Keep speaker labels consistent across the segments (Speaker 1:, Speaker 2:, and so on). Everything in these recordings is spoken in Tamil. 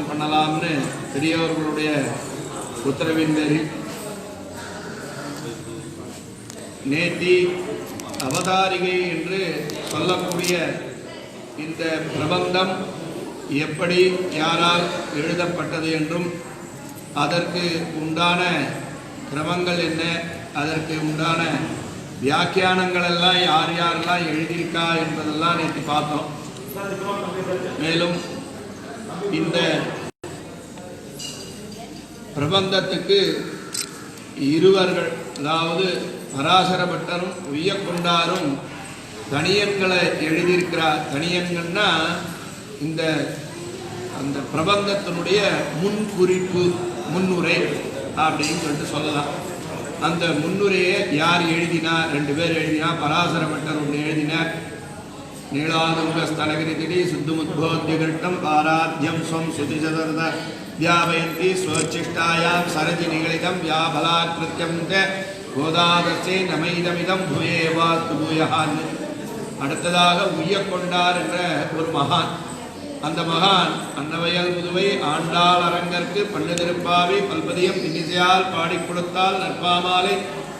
Speaker 1: பண்ணலாம்னு பெரியவர்களுடைய உத்தரவின் பேரில் நேத்தி அவதாரிகை என்று சொல்லக்கூடிய இந்த பிரபந்தம் எப்படி யாரால் எழுதப்பட்டது என்றும் அதற்கு உண்டான கிரமங்கள் என்ன, அதற்கு உண்டான வியாக்கியானங்கள் எல்லாம் யார் யாரெல்லாம் எழுதியிருக்கா என்பதெல்லாம் நேற்று பார்த்தோம். மேலும் இந்த பிரபந்தத்துக்கு இருவர்கள், அதாவது பராசர பட்டரும் உய்யக்கொண்டாரும் தனியன்களை எழுதியிருக்கிறார். தனியன்கள்னா இந்த அந்த பிரபந்தத்தினுடைய முன்குறிப்பு, முன்னுரை அப்படின்னு சொல்லிட்டு சொல்லலாம். அந்த முன்னுரையை யார் எழுதினார்? ரெண்டு பேர் எழுதினார். பராசர பட்டர் ஒன்று எழுதினார். நீளாதுங்க ஸ்தலகிரிதிடி சுத்துமுத்போத்யகிருஷ்டம் பாராத்யம் ஸ்வம் சுதிசதர்த வியாபயந்தி ஸ்வச்சிஷ்டாயாம் சரஜி நிகழிதம் வியாபலாக்கிருத்தியம் கோதாதர்ச்சே நமைதமிதம் பூயேவாத்து பூயஹான். அடுத்ததாக உய்யக்கொண்டார் என்ற ஒரு மகான். அந்த மகான் அன்னவயல் புதுவை ஆண்டாள் அரங்கற்கு பண்ணு திருப்பாவை பல்பதியம் இன்னிசையால் பாடி கொடுத்தால் நற்பாமாலை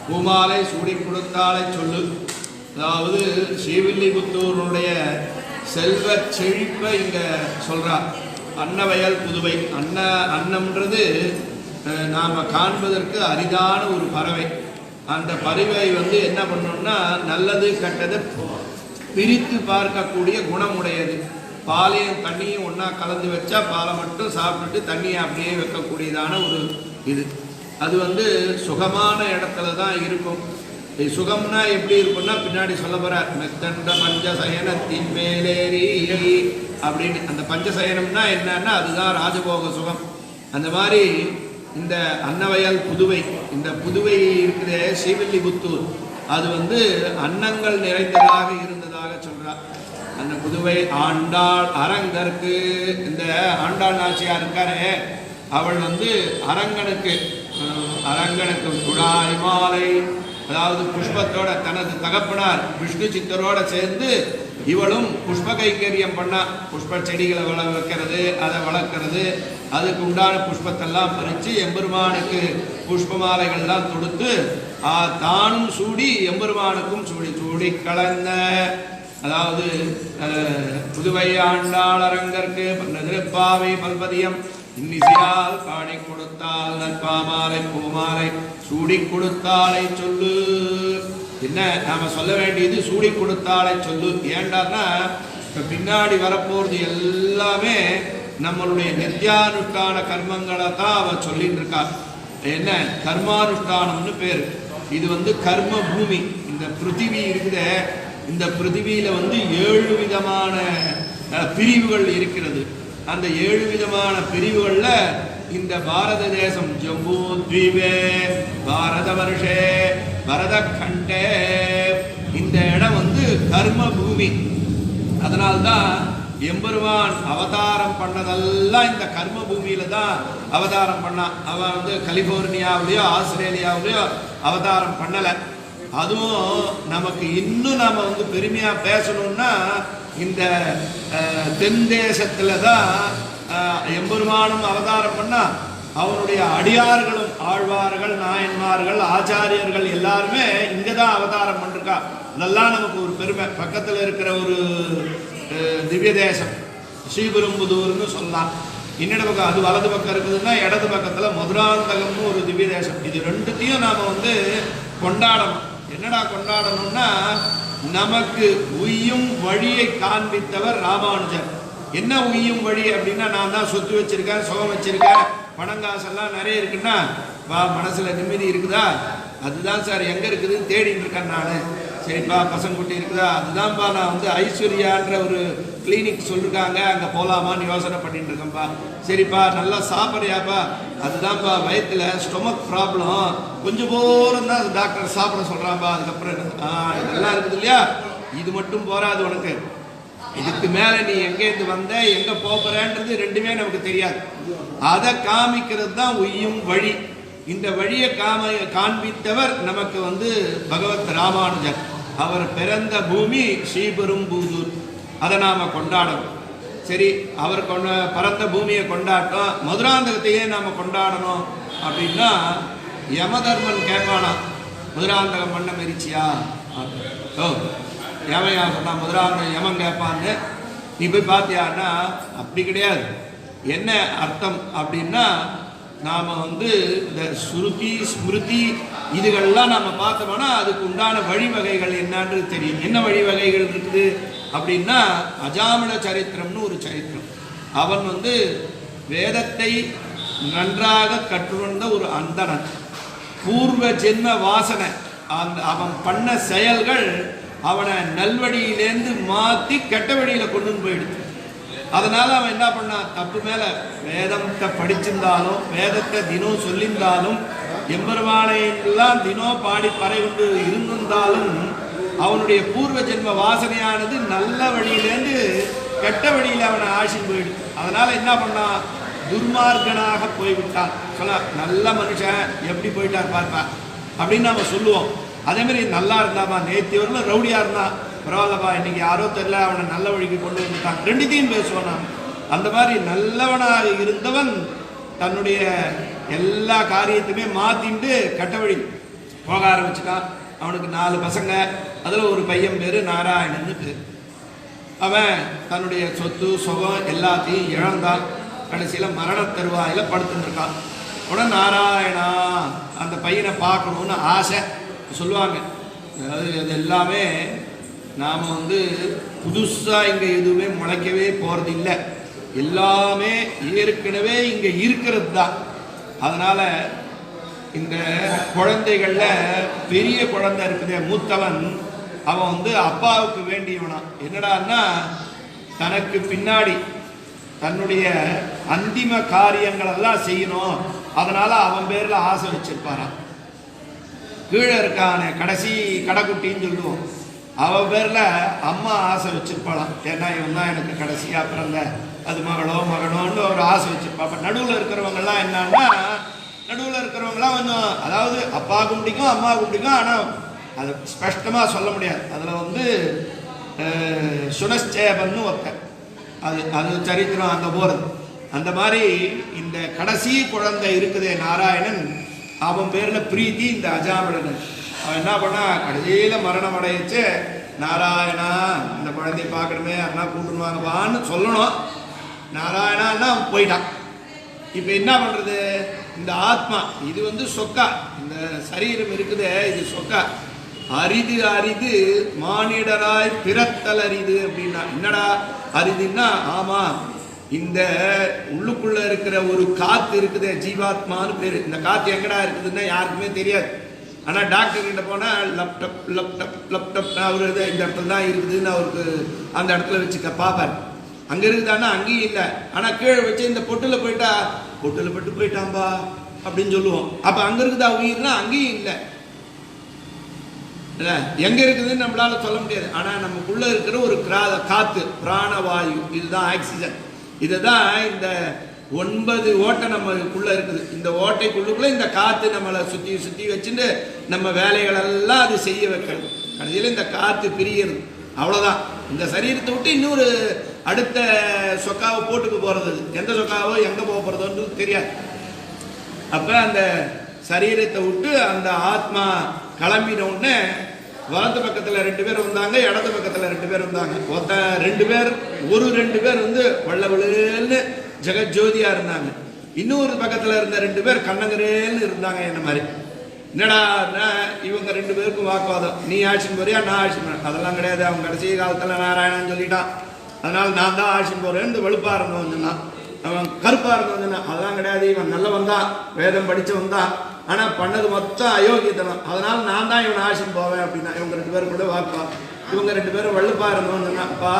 Speaker 1: பூமாலை சூடி கொடுத்தாலை சொல்லு. அதாவது ஸ்ரீவில்லிபுத்தூருடைய செல்வ செழிப்பை இங்கே சொல்கிறார். அன்னவயல் புதுவை. அன்னம்ன்றது நாம் காண்பதற்கு அரிதான ஒரு பறவை. அந்த பறவை என்ன பண்ணோம்னா நல்லது கெட்டது பிரித்து பார்க்கக்கூடிய குணமுடையது. பாலையும் தண்ணியும் ஒன்றா கலந்து வச்சா பாலை மட்டும் சாப்பிட்டுட்டு தண்ணியை அப்படியே வைக்கக்கூடியதான ஒரு இது. அது சுகமான இடத்துல தான் இருக்கும். சுகம்னா எப்படி இருக்கும்னா பின்னாடி சொல்ல போகிறார். மெத்தண்ட பஞ்சசயனத்தின் மேலேறி அப்படின்னு. அந்த பஞ்சசயனம்னா என்னன்னா அதுதான் ராஜபோக சுகம். அந்த மாதிரி இந்த அன்னவயல் புதுவை, இந்த புதுவை இருக்கிற ஸ்ரீவில்லிபுத்தூர், அது அன்னங்கள் நிறைந்ததாக இருந்ததாக சொல்றார். அந்த புதுவை ஆண்டாள் அரங்கற்கு, இந்த ஆண்டாள் நாச்சியார் இருக்காரே, அவள் அரங்கனுக்கு துழாய் மாலை, அதாவது புஷ்பத்தோட தனது தகப்பனார் விஷ்ணு சித்தரோட சேர்ந்து இவளும் புஷ்ப கைங்கரியம் பண்ணா. புஷ்ப செடிகளை வைக்கிறது, அதை வளர்க்கறது, அதுக்கு உண்டான புஷ்பத்தெல்லாம் பறித்து எம்பெருமானுக்கு புஷ்ப மாலைகள்லாம் தொடுத்து தானும் சூடி எம்பெருமானுக்கும் சூடி சூடி கலந்த. அதாவது புதுவை ஆண்டாள் அரங்கற்கு திருப்பாவை பல்பதியம் இன்னிசையால் பாடி கொடுத்தால் நற்பாமாலை பூமாலை சூடி கொடுத்தாலை சொல்லு. என்ன நாம சொல்ல வேண்டியது சூடி கொடுத்தாலை சொல்லு. ஏண்டான்னா இப்ப பின்னாடி வரப்போறது எல்லாமே நம்மளுடைய நித்யானுஷ்டான கர்மங்களை தான் அவ சொல்லிட்டு இருக்கா. என்ன கர்மானுஷ்டானம்னு பேரு. இது கர்ம பூமி. இந்த பிருத்திவி இருக்குதே, இந்த பிருத்திவியில 7 விதமான பிரிவுகள் இருக்கிறது. அந்த 7 விதமான பிரிவுகள்ல இந்த பாரத தேசம் ஜம்பூ தீபே பாரத வருஷே பரத கண்டே, இந்த இடம் கர்ம பூமி. அதனால்தான் எம்பெருமான் அவதாரம் பண்ணதெல்லாம் இந்த கர்ம பூமியில தான் அவதாரம் பண்ணான். அவன் கலிபோர்னியாவிலேயோ ஆஸ்திரேலியாவிலேயோ அவதாரம் பண்ணல. அதுவும் நமக்கு இன்னும் நாம பெருமையா பேசணும்னா இந்த தென் தேசத்துல தான் எம்பெருமானும் அவதாரம் பண்ணா. அவனுடைய அடியார்களும் ஆழ்வார்கள், நாயன்மார்கள், ஆச்சாரியர்கள் எல்லாருமே இங்கதான் அவதாரம் பண்ணிருக்கா. அதெல்லாம் நமக்கு ஒரு பெருமை. பக்கத்துல இருக்கிற ஒரு திவ்ய தேசம் ஸ்ரீபெரும்புதூர்னு சொல்லலாம். இன்னொரு பக்கம் அது வலது பக்கம் இருக்குதுன்னா இடது பக்கத்துல மதுராந்தகம்னு ஒரு திவ்ய தேசம். இது ரெண்டுத்தையும் நாம கொண்டாடணும். என்னடா கொண்டாடணும்னா நமக்கு உய்யும் வழியை காண்பித்தவர் ராமானுஜர். என்ன உய்யும் வழி அப்படின்னா, நான் தான் சொத்து வச்சிருக்கேன், சுகம் வச்சிருக்கேன், பணங்காசெல்லாம் நிறைய இருக்குன்னா மனசுல நிம்மதி இருக்குதா? அதுதான் சார் எங்க இருக்குதுன்னு தேடிட்டு இருக்கேன் நான். சரிப்பா பசங்குட்டி இருக்குதா? அதுதான்ப்பா நான் ஐஸ்வர்யான்ற ஒரு கிளினிக் சொல்லிருக்காங்க, அங்கே போகலாமான்னு யோசனை பண்ணிட்டு இருக்கேன்ப்பா. சரிப்பா நல்லா சாப்பிட்றியாப்பா? அதுதான்ப்பா வயிற்றுல ஸ்டொமக் ப்ராப்ளம், கொஞ்சம் போரும் தான் டாக்டர் சாப்பிட சொல்கிறான்ப்பா. அதுக்கப்புறம் இதெல்லாம் இருக்குது இல்லையா? இது மட்டும் போகாது உனக்கு. இதுக்கு மேலே நீ எங்கேருந்து வந்த, எங்கே போகிறேன்றது ரெண்டுமே நமக்கு தெரியாது. அதை காமிக்கிறது தான் உய்யும் வழி. இந்த வழியை காண்பித்தவர் நமக்கு பகவத் ராமானுஜர். அவர் பிறந்த பூமி ஸ்ரீபெரும்புதூர். அதை நாம கொண்டாடணும். சரி அவர் பரந்த பூமியை கொண்டாட்டம், மதுராந்தகத்தையே நாம் கொண்டாடணும் அப்படின்னா யமதர்மன் கேட்பானா, மதுராந்தகம் பண்ண மெரிச்சியா? ஓ யமையா சொன்னா மதுராந்தகம் யமன் கேட்பான்னு நீ போய் பார்த்தியான்னா அப்படி கிடையாது. என்ன அர்த்தம் அப்படின்னா, நாம் இந்த ஸ்ருதி ஸ்மிருதி இதுகள்லாம் நாம் பார்த்தோம்னா அதுக்கு உண்டான வழிவகைகள் என்னன்னு தெரியும். என்ன வழிவகைகள் இருக்குது அப்படின்னா, அஜாமிள சரித்திரம்னு ஒரு சரித்திரம். அவன் வேதத்தை நன்றாக கற்றுணர்ந்த ஒரு அந்தணன். பூர்வ ஜென்ம வாசனை அவன் பண்ண செயல்கள் அவனை நல்வழியிலேருந்து மாற்றி கெட்ட வழியில் கொண்டு போயிடுது. அதனால் அவன் என்ன பண்ணான், தப்பு மேலே வேதத்தை படிச்சிருந்தாலும் வேதத்தை தினம் சொல்லியிருந்தாலும் எம்பெருமானையெல்லாம் தினம் பாடி பறை கொண்டு இருந்திருந்தாலும் அவனுடைய பூர்வ ஜென்ம வாசனையானது நல்ல வழியிலேருந்து கெட்ட வழியில் அவனை ஆசின் போயிடுது. அதனால் என்ன பண்ணான், துர்மார்கனாக போய்விட்டான். சொல்ல நல்ல மனுஷன் எப்படி போயிட்டார் பார்ப்பா அப்படின்னு நம்ம சொல்லுவோம். அதேமாரி நல்லா இருந்தாமா, நேற்று வரல ரவுடியாக இருந்தான், பரவாயில்லப்பா இன்னைக்கு யாரோ தெரியல அவனை நல்ல வழிக்கு கொண்டு வந்துட்டான், ரெண்டுத்தையும் பேசுவான். நான் அந்த மாதிரி நல்லவனாக இருந்தவன் தன்னுடைய எல்லா காரியத்தையுமே மாற்றிட்டு கெட்ட வழி போக ஆரம்பிச்சுட்டான். அவனுக்கு 4 பசங்க, அதில் ஒரு பையன் பேர் நாராயணன்னு பேர். அவன் தன்னுடைய சொத்து சுகம் எல்லாத்தையும் இழந்தான். கடைசியில் மரண தருவாயில் படுத்துருக்கான். உடனே நாராயணா அந்த பையனை பார்க்கணுன்னு ஆசை சொல்லுவாங்க. அதாவது அது எல்லாமே நாம் புதுசாக இங்கே எதுவுமே முளைக்கவே போகிறது இல்லை, எல்லாமே ஏற்கனவே இங்கே இருக்கிறது தான். அதனால் இந்த குழந்தைகளில் பெரிய குழந்தை இருக்குதே மூத்தவன், அவன் அப்பாவுக்கு வேண்டியவனா. என்னடான்னா தனக்கு பின்னாடி தன்னுடைய அந்திம காரியங்களெல்லாம் செய்யணும், அதனால் அவன் பேரில் ஆசை வச்சிருப்பாரான். கீழே இருக்கான கடைசி கடைக்குட்டின்னு சொல்லுவோம், அவன் பேரில் அம்மா ஆசை வச்சிருப்பாளாம். ஏன்னா இவன் தான் எனக்கு கடைசியாக பிறந்த, அது மகளோ மகனோன்னு ஒரு ஆசை வச்சிருப்பா. அப்போ நடுவில் இருக்கிறவங்கெல்லாம் என்னன்னா, நடுவில் இருக்கிறவங்களாம் கொஞ்சம் அதாவது அப்பாவுக்கும் பிடிக்கும் அம்மாவுக்கும் பிடிக்கும், ஆனால் அதை ஸ்பஷ்டமாக சொல்ல முடியாது. அதில் சுனச்சேபன்னு ஒருத்தன், அது சரித்திரம் அங்கே போகிறது. அந்த மாதிரி இந்த கடைசி குழந்தை இருக்குதே நாராயணன், அவன் பேரில் பிரீத்தி இந்த அஜாமிளன். அவன் என்ன பண்ணா, கடைசியில் மரணம் அடையிச்சு, நாராயணா இந்த குழந்தைய பார்க்கணுமே அண்ணா கூட்டுன்னு வாங்கப்பான்னு சொல்லணும். நாராயணான்னா அவன் போயிட்டான். இப்போ என்ன பண்ணுறது, இந்த ஆத்மா இது சொக்கா, இந்த சரீரம் இருக்குதே இது சொக்கா, அரிது அரிது மானிடராய் பிறத்தல் அரிது அப்படின்னா என்னடா அரிதுன்னா, ஆமாம் இந்த உள்ளுக்குள்ள இருக்கிற ஒரு காத்து இருக்குது, ஜீவாத்மான்னு பேர். இந்த காத்து எங்கடா இருக்குதுன்னா யாருக்குமே தெரியாது. ஆனால் டாக்டர் கிட்ட போனால் லப்டப் லப்டப் லப்டப்னா அவரு இந்த இடத்துல தான் இருக்குதுன்னு அவருக்கு அந்த இடத்துல வச்சுக்க பார்ப்பார். அங்கே இருக்குதான்னா அங்கேயும் இல்லை, ஆனால் கீழே வச்சு இந்த பொட்டில் போயிட்டா பொட்டில் பட்டு போயிட்டாம்பா அப்படின்னு சொல்லுவோம். அப்போ அங்கே இருக்குதா உயிர்னா அங்கேயும் இல்லை, எங்கே இருக்குதுன்னு நம்மளால சொல்ல முடியாது. ஆனால் நமக்குள்ளே இருக்கிற ஒரு காற்று பிராணவாயு, இதுதான் ஆக்சிஜன். இதை தான் இந்த 9 ஓட்டை நம்மளுக்குள்ளே இருக்குது. இந்த ஓட்டைக்குள்ளுக்குள்ளே இந்த காற்று நம்மளை சுற்றி சுற்றி வச்சுட்டு நம்ம வேலைகளெல்லாம் அது செய்ய வைக்கிறது. கடைசியில் இந்த காற்று பிரிகிறது, அவ்வளோதான். இந்த சரீரத்தை விட்டு இன்னொரு அடுத்த சொக்காவை போட்டுக்கு போகிறது, எந்த சொக்காவோ எங்கே போக போகிறதோன்றது தெரியாது. அப்போ அந்த சரீரத்தை விட்டு அந்த ஆத்மா கிளம்பின உடனே வலது பக்கத்தில் 2 பேர் வந்தாங்க, இடது பக்கத்தில் 2 பேர் வந்தாங்க. 2 பேர் வள்ளவளுன்னு ஜெகஜோதியாக இருந்தாங்க. இன்னொரு பக்கத்தில் இருந்த 2 பேர் கண்ணங்கரேன்னு இருந்தாங்க. என்ன மாதிரி என்னடா இவங்க 2 பேருக்கும் வாக்குவாதம், நீ ஆட்சின்னு போறியா நான் ஆட்சி போறேன். அதெல்லாம் கிடையாது, அவன் கடைசி காலத்தில் நாராயணான்னு சொல்லிட்டான், அதனால் நான் தான் ஆட்சின்னு போறேன்னு வெளுப்பாக இருந்தவன் சொன்னான். அவன் கருப்பாக இருந்தவன் சொன்னான், அதெல்லாம் கிடையாது, இவன் நல்லவன் தான், வேதம் படித்தவன் தான், ஆனால் பண்ணது மொத்தம் அயோக்கியத்தனம், அதனால் நான் தான் இவன் ஆட்சின்னு போவேன் அப்படின்னா. இவங்க 2 பேரும் கூட வாக்குவா. இவங்க 2 பேரும் வெளுப்பாக இருந்தவன் சொன்னான்ப்பா,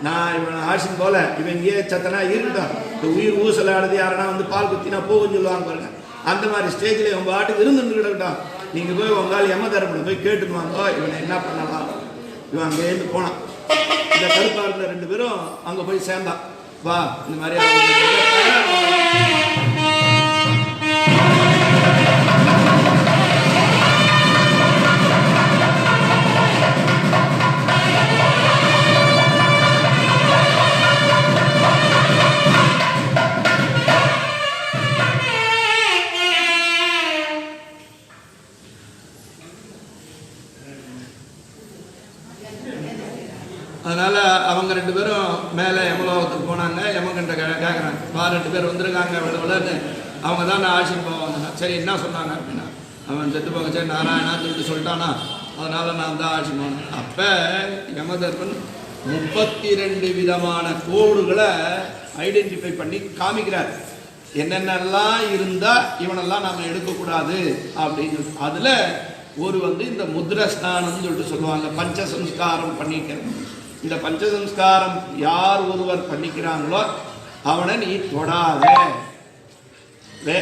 Speaker 1: நான் இவன் ஆட்சின்னு போல, இவன் இங்கே சத்தனா இருக்கட்டும், இந்த உயிர் ஊசலாடுது, யாருன்னா பால் குத்தினா போகுன்னு சொல்லுவாங்க பாருங்க. அந்த மாதிரி ஸ்டேஜில் இவன் பாட்டுக்கு இருந்துட்டு கிடக்கட்டும், நீங்கள் போய் உங்களால் யமதர்மனை போய் கேட்டுக்குவாங்க இவனை என்ன பண்ணலாம். இவன் அங்கேருந்து போனான். இந்த கருப்பாக இருந்த 2 பேரும் அங்கே போய் சேர்ந்தான். வா இந்த மாதிரி கேட்குறேன், 2 பேர் வந்திருக்காங்க விளன்னு, அவங்க தான் நான் ஆட்சின்னு போவாங்க. சரி என்ன சொன்னாங்க அப்படின்னா, அவன் செத்து போக சரி நாராயணா சொல்லிட்டானா, அதனால் நான் தான் ஆட்சி போனேன். அப்போ யமதர்மன் 32 விதமான கோடுகளை ஐடென்டிஃபை பண்ணி காமிக்கிறார். என்னென்னலாம் இருந்தால் இவனெல்லாம் நாம் எடுக்கக்கூடாது அப்படின்னு. அதில் ஒரு இந்த முத்ரஸ்நானம்னு சொல்லிட்டு சொல்லுவாங்க, பஞ்சசம்ஸ்காரம் பண்ணிக்கிறது. இந்த பஞ்சசம்ஸ்காரம் யார் ஒருவர் பண்ணிக்கிறாங்களோ அவனை நீ தொடாத.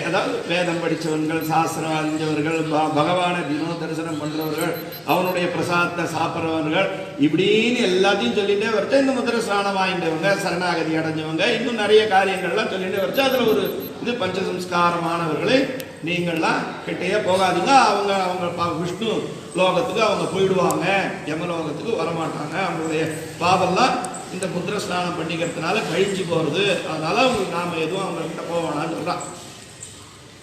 Speaker 1: அதாவது வேதம் படித்தவர்கள், சாஸ்திரம் அறிஞ்சவர்கள், பகவானை தினம் தரிசனம் பண்ணுறவர்கள், அவனுடைய பிரசாதத்தை சாப்பிட்றவர்கள், இப்படின்னு எல்லாத்தையும் சொல்லிகிட்டே வரைச்சா இந்த முத்திர ஸ்நானம் வாங்கிட்டவங்க, சரணாகதி அடைஞ்சவங்க, இன்னும் நிறைய காரியங்கள்லாம் சொல்லிகிட்டே வரைச்சா அதில் ஒரு இது பஞ்சசம்ஸ்காரமானவர்களை நீங்கள்லாம் கிட்டையே போகாதீங்க. அவங்க விஷ்ணு லோகத்துக்கு அவங்க போயிடுவாங்க, யமலோகத்துக்கு வரமாட்டாங்க. அவங்களுடைய பாவெல்லாம் இந்த முத்திர ஸ்நானம் பண்ணிக்கிறதுனால கழிஞ்சு போகிறது. அதனால அவங்களுக்கு நாம் எதுவும் அவங்கக்கிட்ட போவானான்னு சொல்கிறான்.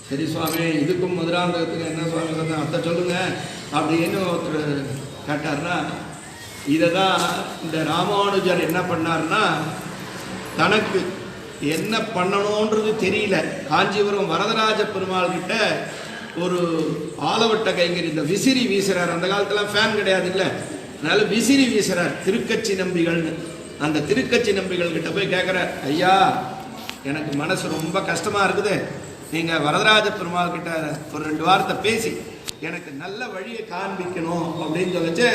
Speaker 1: சரி சுவாமி, இதுக்கும் மதுராந்தகத்துக்கு என்ன சுவாமி அத்தை சொல்லுங்க அப்படின்னு ஒருத்தர் கேட்டார்னா, இதை தான் இந்த ராமானுஜர் என்ன பண்ணார்னா, தனக்கு என்ன பண்ணணுன்றது தெரியல, காஞ்சிபுரம் வரதராஜ பெருமாள் கிட்ட ஒரு ஆலவட்ட கைங்கரி, இந்த விசிறி வீசுறார். அந்த காலத்தில் ஃபேன் கிடையாது இல்லை, அதனால விசிறி வீசுறார். திருக்கச்சி நம்பிகள்னு அந்த திருக்கச்சி நம்பிகள் கிட்ட போய் கேட்குறார், ஐயா எனக்கு மனசு ரொம்ப கஷ்டமாக இருக்குது, நீங்கள் வரதராஜ பெருமாள் கிட்ட ஒரு 2 வார்த்தை பேசி எனக்கு நல்ல வழியை காண்பிக்கணும் அப்படின்னு சொல்லிச்சு.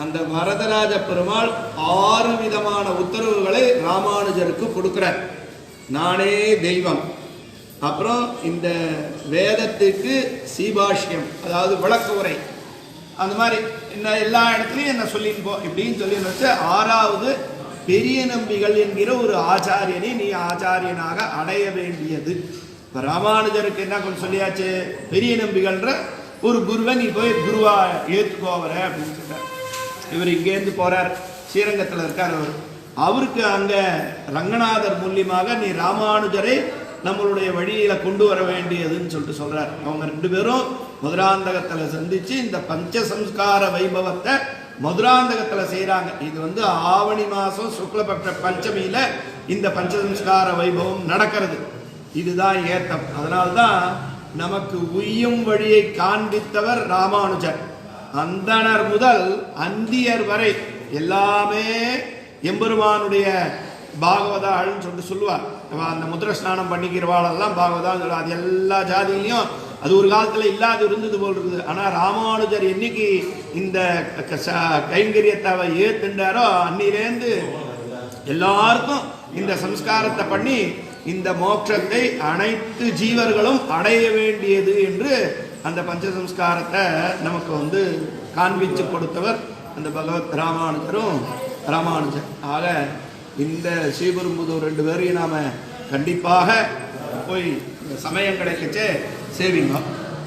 Speaker 1: அந்த வரதராஜ பெருமாள் 6 விதமான உத்தரவுகளை ராமானுஜருக்கு கொடுக்கிறார். நானே தெய்வம், அப்புறம் இந்த வேதத்துக்கு சீபாஷ்யம், அதாவது விளக்க உரை, அந்த மாதிரி என்ன எல்லா இடத்துலையும் என்ன சொல்லிட்டு போ இப்படின்னு சொல்லி வச்சு 6வது பெரிய நம்பிகள் என்கிற ஒரு ஆச்சாரியனை நீ ஆச்சாரியனாக அடைய வேண்டியது. இப்போ ராமானுஜருக்கு என்ன கொஞ்சம் சொல்லியாச்சு, பெரிய நம்பிகள்ன்ற ஒரு குருவை நீ போய் குருவா ஏற்றுக்கோவர அப்படின்னு சொல்றார். இவர் இங்கேருந்து போறார், ஸ்ரீரங்கத்தில் இருக்கார். அவருக்கு அங்கே ரங்கநாதர் மூலியமாக நீ ராமானுஜரை நம்மளுடைய வழியில கொண்டு வர வேண்டியதுன்னு சொல்லிட்டு சொல்றார். அவங்க 2 பேரும் மதுராந்தகத்தில் சந்திச்சு இந்த பஞ்சசம்ஸ்கார வைபவத்தை மதுராந்தகத்தில் செய்கிறாங்க. இது ஆவணி மாதம் சுக்லபக்ஷ பஞ்சமியில இந்த பஞ்சசம்ஸ்கார வைபவம் நடக்கிறது. இதுதான் ஏத்தம். அதனால்தான் நமக்கு உய்யும் வழியை காண்பித்தவர் ராமானுஜர். அந்தணர் முதல் அந்தியர் வரை எல்லாமே எம்பெருமானுடைய பாகவதாள்னு சொல்லிட்டு சொல்லுவார். அந்த முத்திர ஸ்நானம் பண்ணிக்கிறவாளெல்லாம் பாகவதான்னு சொல்லுவார். அது எல்லா ஜாதியிலையும் அது ஒரு காலத்தில் இல்லாது இருந்தது போல் இருக்குது. ஆனால் ராமானுஜர் என்னைக்கு இந்த கைங்கரியத்தை ஏத்துண்டாரோ அன்னிலேருந்து எல்லாருக்கும் இந்த சம்ஸ்காரத்தை பண்ணி இந்த மோட்சத்தை அனைத்து ஜீவர்களும் அடைய வேண்டியது என்று அந்த பஞ்சசம்ஸ்காரத்தை நமக்கு காண்பிச்சு கொடுத்தவர் அந்த பகவத் ராமானுஜர். ஆக இந்த ஸ்ரீபெரும்புதூர் 2 பேரையும் நாம கண்டிப்பாக போய் சமயம் கிடைக்கச்சே சேவிங்க.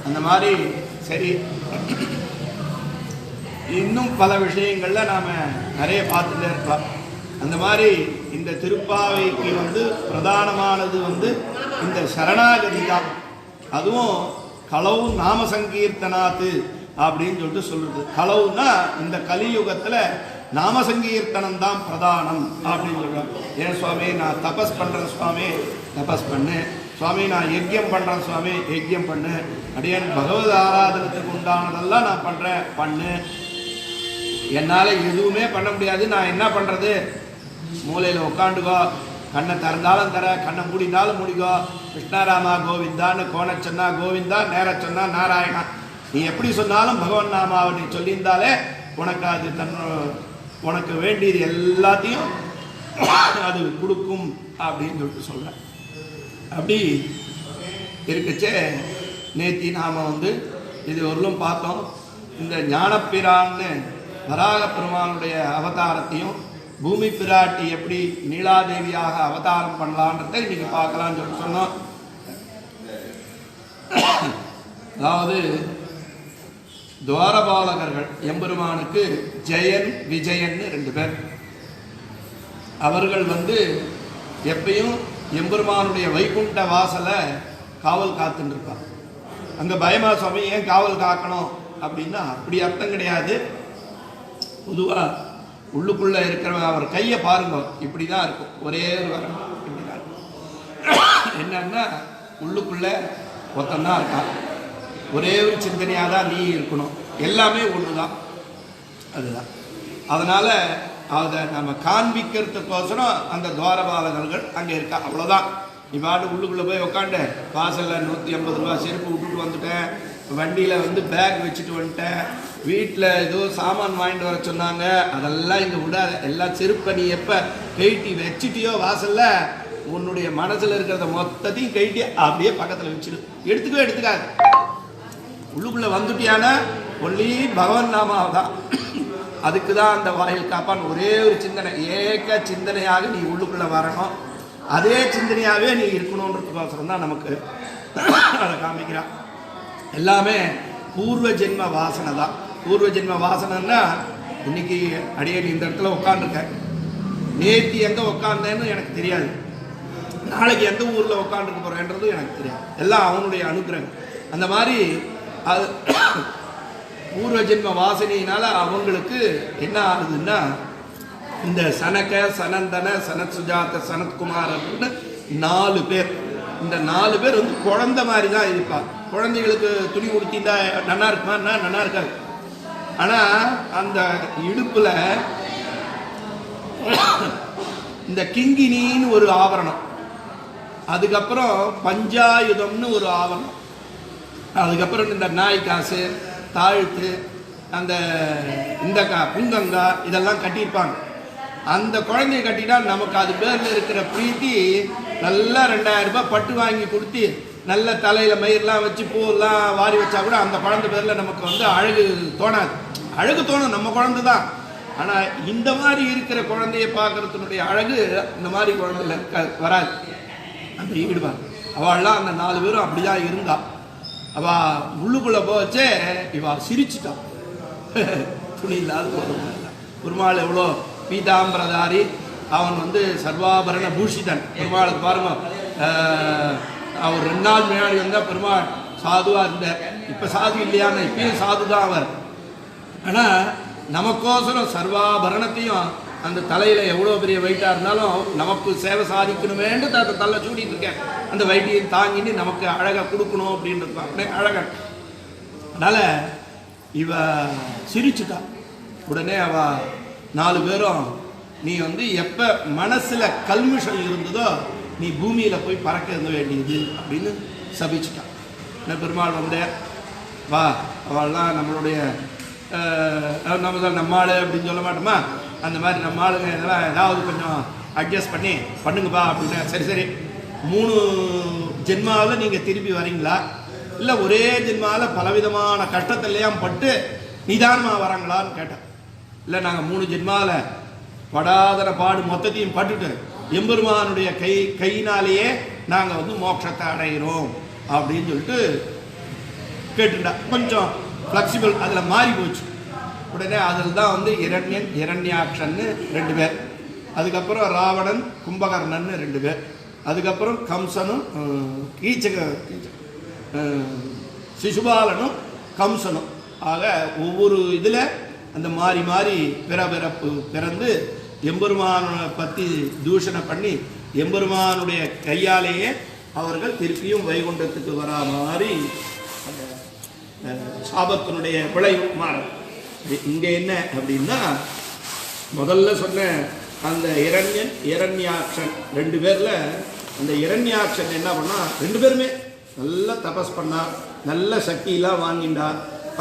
Speaker 1: அந்த மாதிரி சரி, இன்னும் பல விஷயங்கள்ல நாம நிறைய பார்த்துட்டே இருப்போம். அந்த மாதிரி இந்த திருப்பாவைக்கு பிரதானமானது இந்த சரணாகதி தான். அதுவும் கலவு நாம சங்கீர்த்தனாத்து அப்படின்னு சொல்லிட்டு சொல்றது. கலவுனா இந்த கலியுகத்துல நாம சங்கீர்த்தனம் தான் பிரதானம் அப்படின்னு சொல்றாங்க. ஏன் சுவாமி நான் தபஸ் பண்றேன் சுவாமி, தபஸ் பண்ணு சுவாமி, நான் யஜ்யம் பண்றேன் சுவாமி, யஜ்யம் பண்ணு, அடியேன் பகவத் ஆராதனத்துக்கு உண்டானதெல்லாம் நான் பண்றேன் பண்ணு, என்னால எதுவுமே பண்ண முடியாது, நான் என்ன பண்றது, மூலையில் உட்காந்துக்கோ, கண்ணை திறந்தாலும் தர, கண்ணை மூடினாலும் மூடிக்கோ, கிருஷ்ணாராமா கோவிந்தான்னு கோண சொன்னா கோவிந்தா, நேர சொன்னா நாராயணா, நீ எப்படி சொன்னாலும் பகவான் நாமாவை நீ சொல்லியிருந்தாலே உனக்கு அது உனக்கு வேண்டியது எல்லாத்தையும் அது கொடுக்கும் அப்படின்னு சொல்லிட்டு சொல்கிறேன். அப்படி இருக்குச்சே நேத்தி நாம் இது வரலும் பார்த்தோம். இந்த ஞானப்பிரான்னு வராக பெருமானுடைய அவதாரத்தையும் பூமி பிராட்டி எப்படி நீலாதேவியாக அவதாரம் பண்ணலான்றதை இன்னைக்கு பார்க்கலான்னு சொல்லி சொன்னோம். அதாவது துவாரபாலகர்கள் எம்பெருமானுக்கு ஜெயன் விஜயன்னு 2 பேர். அவர்கள் எப்பயும் எம்பெருமானுடைய வைகுண்ட வாசலை காவல் காத்துட்டு இருப்பார். அங்கே பயமா சுவாமி ஏன் காவல் காக்கணும் அப்படின்னா அப்படி அர்த்தம் கிடையாது. பொதுவாக உள்ளுக்குள்ளே இருக்கிற அவர் கையை பாருங்க, இப்படி தான் இருக்கும், ஒரே ஒரு வரம் இப்படி தான் இருக்கும். என்னன்னா உள்ளுக்குள்ள ஒருத்தந்தான் இருக்கான், ஒரே ஒரு சிந்தனையாக தான் நீ இருக்கணும், எல்லாமே ஒன்று தான். அதுதான். அதனால் அதை நம்ம காண்பிக்கிறதுக்கோசரம் அந்த துவாரபாலகர்கள் அங்கே இருக்கா, அவ்வளோதான். நீ பாட்டு உள்ளுக்குள்ளே போய் உக்காண்டு வாசலில் 150 ரூபா செருப்பு விட்டுட்டு வந்துட்டேன், வண்டியில் வந்து பேக் வச்சுட்டு வந்துட்டேன், வீட்டில் ஏதோ சாமான் வாங்கிட்டு வர சொன்னாங்க, அதெல்லாம் இங்கே விடாத. எல்லாம் செருப்பை நீ எப்போ கைட்டி வச்சுட்டியோ வாசலில், உன்னுடைய மனசில் இருக்கிறத மொத்தத்தையும் கைட்டி அப்படியே பக்கத்தில் வச்சுடு, எடுத்துக்காது. உள்ளுக்குள்ளே வந்துட்டியானா ஒன்லி பகவான் நாமாவதான். அதுக்கு தான் அந்த வாயில் காப்பான் ஒரே ஒரு சிந்தனை, ஏக சிந்தனையாக நீ உள்ளுக்குள்ளே வரணும், அதே சிந்தனையாகவே நீ இருக்கணுன்றதுக்கோசரம் தான் நமக்கு அதை காமிக்கிறான். எல்லாமே பூர்வ ஜென்ம வாசனை தான். பூர்வ ஜென்ம வாசனைன்னா இன்னைக்கு அடியே நீ இந்த இடத்துல உட்காந்துருக்கேன், நேற்று எங்கே உட்காந்தேன்னு எனக்கு தெரியாது, நாளைக்கு எந்த ஊரில் உட்காந்துருக்க போகிறேன்றதும் எனக்கு தெரியாது, எல்லாம் அவனுடைய அனுகிரகம். அந்த மாதிரி அது பூர்வ ஜென்ம வாசனையினால அவங்களுக்கு என்ன ஆகுதுன்னா, இந்த சனக, சனந்தன, சனத் சுஜாத, சனத்குமார் அப்படின்னு 4 பேர், இந்த 4 பேர் வந்து குழந்தை மாதிரி தான் இருப்பா. குழந்தைகளுக்கு துணி உடுத்திந்தா நல்லா இருக்குமான்னா நல்லா இருக்காது. ஆனால் அந்த இடுப்பில் இந்த கிங்கினின்னு ஒரு ஆபரணம், அதுக்கப்புறம் பஞ்சாயுதம்னு ஒரு ஆபரணம், அதுக்கப்புறம் இந்த நாய் காசு, தாழ்த்து, அந்த இந்த புங்கங்கா இதெல்லாம் கட்டியிருப்பாங்க. அந்த குழந்தைய கட்டினா நமக்கு அது பேரில் இருக்கிற பிரீத்தி நல்லா 2000 ரூபாய் பட்டு வாங்கி கொடுத்து நல்ல தலையில் மயிரெலாம் வச்சு பூவெல்லாம் வாரி வச்சா கூட அந்த குழந்தை பேரில் நமக்கு வந்து அழகு தோணாது. அழகு தோணும், நம்ம குழந்தை தான். ஆனால் இந்த மாதிரி இருக்கிற குழந்தைய பார்க்கறதுனுடைய அழகு இந்த மாதிரி குழந்தைல வராது. அந்த ஈடுபாடு அவள்லாம் அந்த 4 பேரும் அப்படி தான் இருந்தா. அவள் உள்ளுக்குள்ளே போச்சே இவா சிரிச்சுட்டான். துணி இல்லாத பெருமாள் எவ்வளோ பீதாம்பரதாரி, அவன் வந்து சர்வாபரண பூஷிதன். பெருமாளுக்கு பாருங்க, அவர் 2 நாள் முன்னாடி வந்தால் பெருமாள் சாதுவாக இருந்தார். இப்போ சாது இல்லையான்னு, இப்பயும் சாது தான் அவர். ஆனால் நமக்கோசரம் சர்வாபரணத்தையும் அந்த தலையில் எவ்வளோ பெரிய வெயிட்டாக இருந்தாலும் நமக்கு சேவை சாதிக்கணுமேன்று அதை தள்ள சூடிட்டு இருக்கேன். அந்த வெயிட்டையும் தாங்கிட்டு நமக்கு அழகாக கொடுக்கணும் அப்படின்றது அப்படியே அழகா. அதனால் இவ சிரிச்சுட்டா. உடனே அவ 4 பேரும், நீ வந்து எப்போ மனசில் கல்மிஷம் இருந்ததோ நீ பூமியில் போய் பறக்க இருந்த வேண்டியது அப்படின்னு சபிச்சுட்டான். பெருமாள் வந்தே வா, அவள்லாம் நம்மளுடைய நம்மாள் அப்படின்னு சொல்ல மாட்டோமா, அந்த மாதிரி நம்ம ஆளுங்க இதெல்லாம் ஏதாவது கொஞ்சம் அட்ஜஸ்ட் பண்ணுங்கப்பா அப்படின்னு. சரி சரி, 3 ஜென்மாவில் நீங்கள் திருப்பி வரீங்களா, இல்லை ஒரே ஜென்மாவில் பலவிதமான கஷ்டத்திலையும் பட்டு நிதானமாக வராங்களான்னு கேட்டேன். இல்லை நாங்கள் 3 ஜென்மாவில் படாதன பாடு மொத்தத்தையும் பட்டுட்டு எம்பெருமானுடைய கையினாலேயே நாங்கள் வந்து மோட்சத்தை அடைகிறோம் அப்படின்னு சொல்லிட்டு கேட்டுட்டா. கொஞ்சம் ஃப்ளெக்சிபிள் அதில் மாறி போச்சு. உடனே அதில் தான் வந்து இரண்யன் இரண்யாட்சன்னு 2 பேர், அதுக்கப்புறம் ராவணன் கும்பகர்ணன்னு 2 பேர், அதுக்கப்புறம் கம்சனும் சிசுபாலனும் கம்சனும். ஆக ஒவ்வொரு இதில் அந்த மாறி மாறி பிறந்து எம்பெருமானை பற்றி தூஷணை பண்ணி எம்பெருமானுடைய கையாலேயே அவர்கள் திருப்பியும் வைகுண்டத்துக்கு வரா மாதிரி அந்த சாபத்தினுடைய விளைவு மாறும். இங்கே என்ன அப்படின்னா, முதல்ல சொன்ன அந்த இரண்யன் இரண்யாட்சன் 2 பேரில் அந்த இரண்யாட்சன் என்ன பண்ணா, 2 பேருமே நல்லா தபஸ் பண்ணா, நல்ல சக்தியெல்லாம் வாங்கிண்டா.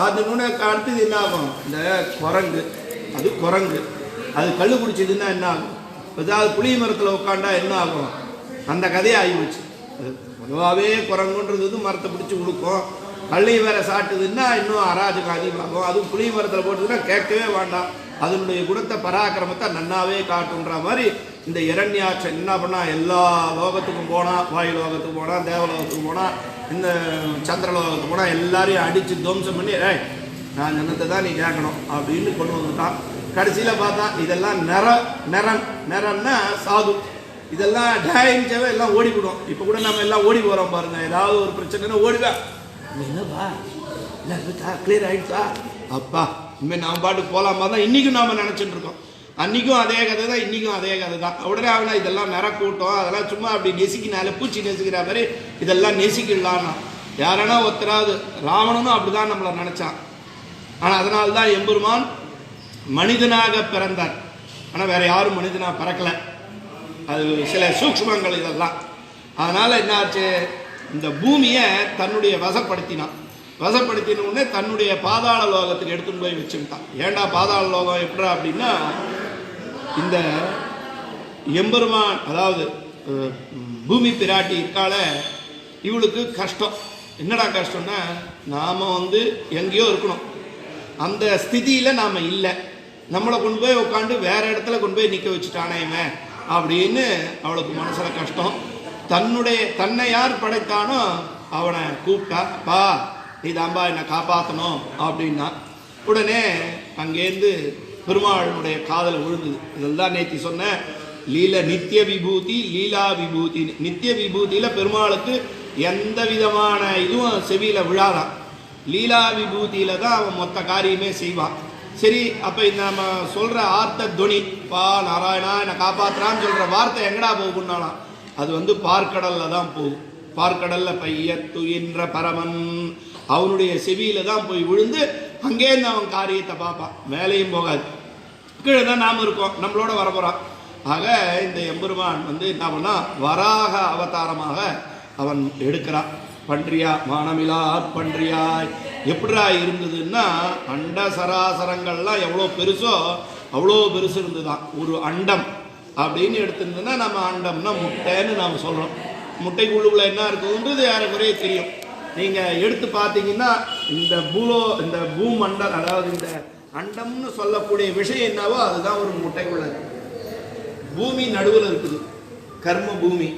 Speaker 1: அதுன்னு அடுத்தது என்ன ஆகும், இந்த குரங்கு, அது குரங்கு அது கல் குடிச்சதுன்னா என்ன ஆகும், ஏதாவது புளிய மரத்தில் உட்காண்டா என்ன ஆகும், அந்த கதையை ஆகிடுச்சு. பொதுவாகவே குரங்குன்றது மரத்தை பிடிச்சி கொடுக்கும், கள்ளி வேற சாட்டுதுன்னா இன்னும் அராஜகம் அதிகமாகும். அதுவும் புளிய மரத்தில் போட்டுதுன்னா கேட்கவே வேண்டாம், அதனுடைய குணத்தை பராக்கிரமத்தை நன்னாவே காட்டுன்ற மாதிரி இந்த இரண்யாட்சன் என்ன பண்ணால் எல்லா லோகத்துக்கும் போனால், வாயு லோகத்துக்கு போனால், தேவலோகத்துக்கு போனால், இந்த சந்திரலோகத்துக்கு போனால் எல்லாரையும் அடித்து துவம்சம் பண்ணி நான் ஜனத்தை தான் நீ கேட்கணும் அப்படின்னு கொண்டு வந்துட்டான். கடைசியில் பார்த்தா இதெல்லாம் நிறன்னா சாது, இதெல்லாம் டயன்ஸாவே எல்லாம் ஓடிவிடும். இப்போ கூட நம்ம எல்லாம் ஓடி போகிறோம் பாருங்க, ஏதாவது ஒரு பிரச்சனைன்னா ஓடிவா, என்னப்பா இல்லை கிளியர் ஆகிடுச்சா அப்பா இனிமேல் நாம் பாட்டுக்கு போகலாமா தான் இன்றைக்கும் நாம் நினச்சிட்டு இருக்கோம். அன்றைக்கும் அதே கதை தான், இன்றைக்கும் அதே கதை தான். உடனே அவனா இதெல்லாம் கூட்டம், அதெல்லாம் சும்மா அப்படி நெசிக்கினால பூச்சி நெசிக்கிற மாதிரி இதெல்லாம் நெசிக்கலான்னா. யாரனா ஒருத்தராவது ராவணனும் அப்படி தான் நம்மளை நினச்சான். ஆனால் அதனால தான் எம்பெருமான் மனிதனாக பிறந்தார். ஆனால் வேற யாரும் மனிதனாக பிறக்கலை. அது சில சூக்ஷ்மங்கள் இதெல்லாம். அதனால் என்ன ஆச்சு, இந்த பூமியை தன்னுடைய வசப்படுத்தினான். வசப்படுத்தின உடனே தன்னுடைய பாதாள லோகத்துக்கு எடுத்துன்னு போய் வச்சுட்டான். ஏண்டா பாதாள லோகம் எப்படா அப்படின்னா, இந்த எம்பெருமான் அதாவது பூமி பிராட்டி இருக்கால, இவளுக்கு கஷ்டம். என்னடா கஷ்டம்னா, நாம் எங்கேயோ இருக்கணும், அந்த ஸ்திதியில் நாம் இல்லை, நம்மளை கொண்டு போய் உட்காந்து வேற இடத்துல கொண்டு போய் நிற்க வச்சுட்டானே இவன் அப்படின்னு அவளுக்கு மனசில் கஷ்டம். தன்னை யார் படைத்தானோ அவனை கூப்பிட்டா, பா நீ தாம்பா என்னை காப்பாற்றணும் அப்படின்னா. உடனே அங்கேருந்து பெருமாளுடைய காதல் விழுந்தது. இதெல்லாம் நேற்று சொன்ன நித்திய விபூதி லீலா விபூதி. நித்திய விபூதியில் பெருமாளுக்கு எந்த விதமான இதுவும் செவியில் விழாதான். லீலா விபூதியில் தான் அவன் மொத்த காரியமே செய்வான். சரி, அப்போ இந்த நம்ம சொல்கிற ஆர்த்த துணி, பா நாராயணா என்னை காப்பாற்றுறான்னு சொல்கிற வார்த்தை எங்கடா போகுன்னாலாம், அது பார்க்கடலில் தான் போகும். பார்க்கடலில் பையத்துயின்ற பரமன் அவனுடைய செவியில தான் போய் விழுந்து அங்கேருந்து அவன் காரியத்தை பார்ப்பான். மேலேயும் போகாது, கீழே தான் நாம் இருக்கோம், நம்மளோட வரப்போகிறான். ஆக இந்த எம்பெருமான் என்ன பண்ணா, வராக அவதாரமாக அவன் எடுக்கிறான். பன்றியா மானமிலார் பன்றியாய் எப்படிரா இருந்ததுன்னா, அண்ட சராசரங்கள்லாம் எவ்வளோ பெருசோ அவ்வளோ பெருசு இருந்துதான். ஒரு அண்டம் அப்படின்னு எடுத்துருந்ததுன்னா, நம்ம அண்டம்னா முட்டைன்னு நாம் சொல்கிறோம். முட்டைக்குள்ளுக்குள்ள என்ன இருக்குதுன்றது யாருக்குறையே தெரியும். நீங்கள் எடுத்து பார்த்தீங்கன்னா, இந்த பூமண்டல் அதாவது இந்த அண்டம்னு சொல்லக்கூடிய விஷயம் என்னவோ அதுதான் ஒரு முட்டைக்குள்ள இருக்கு. பூமி நடுவில் இருக்குது, கர்ம பூமி,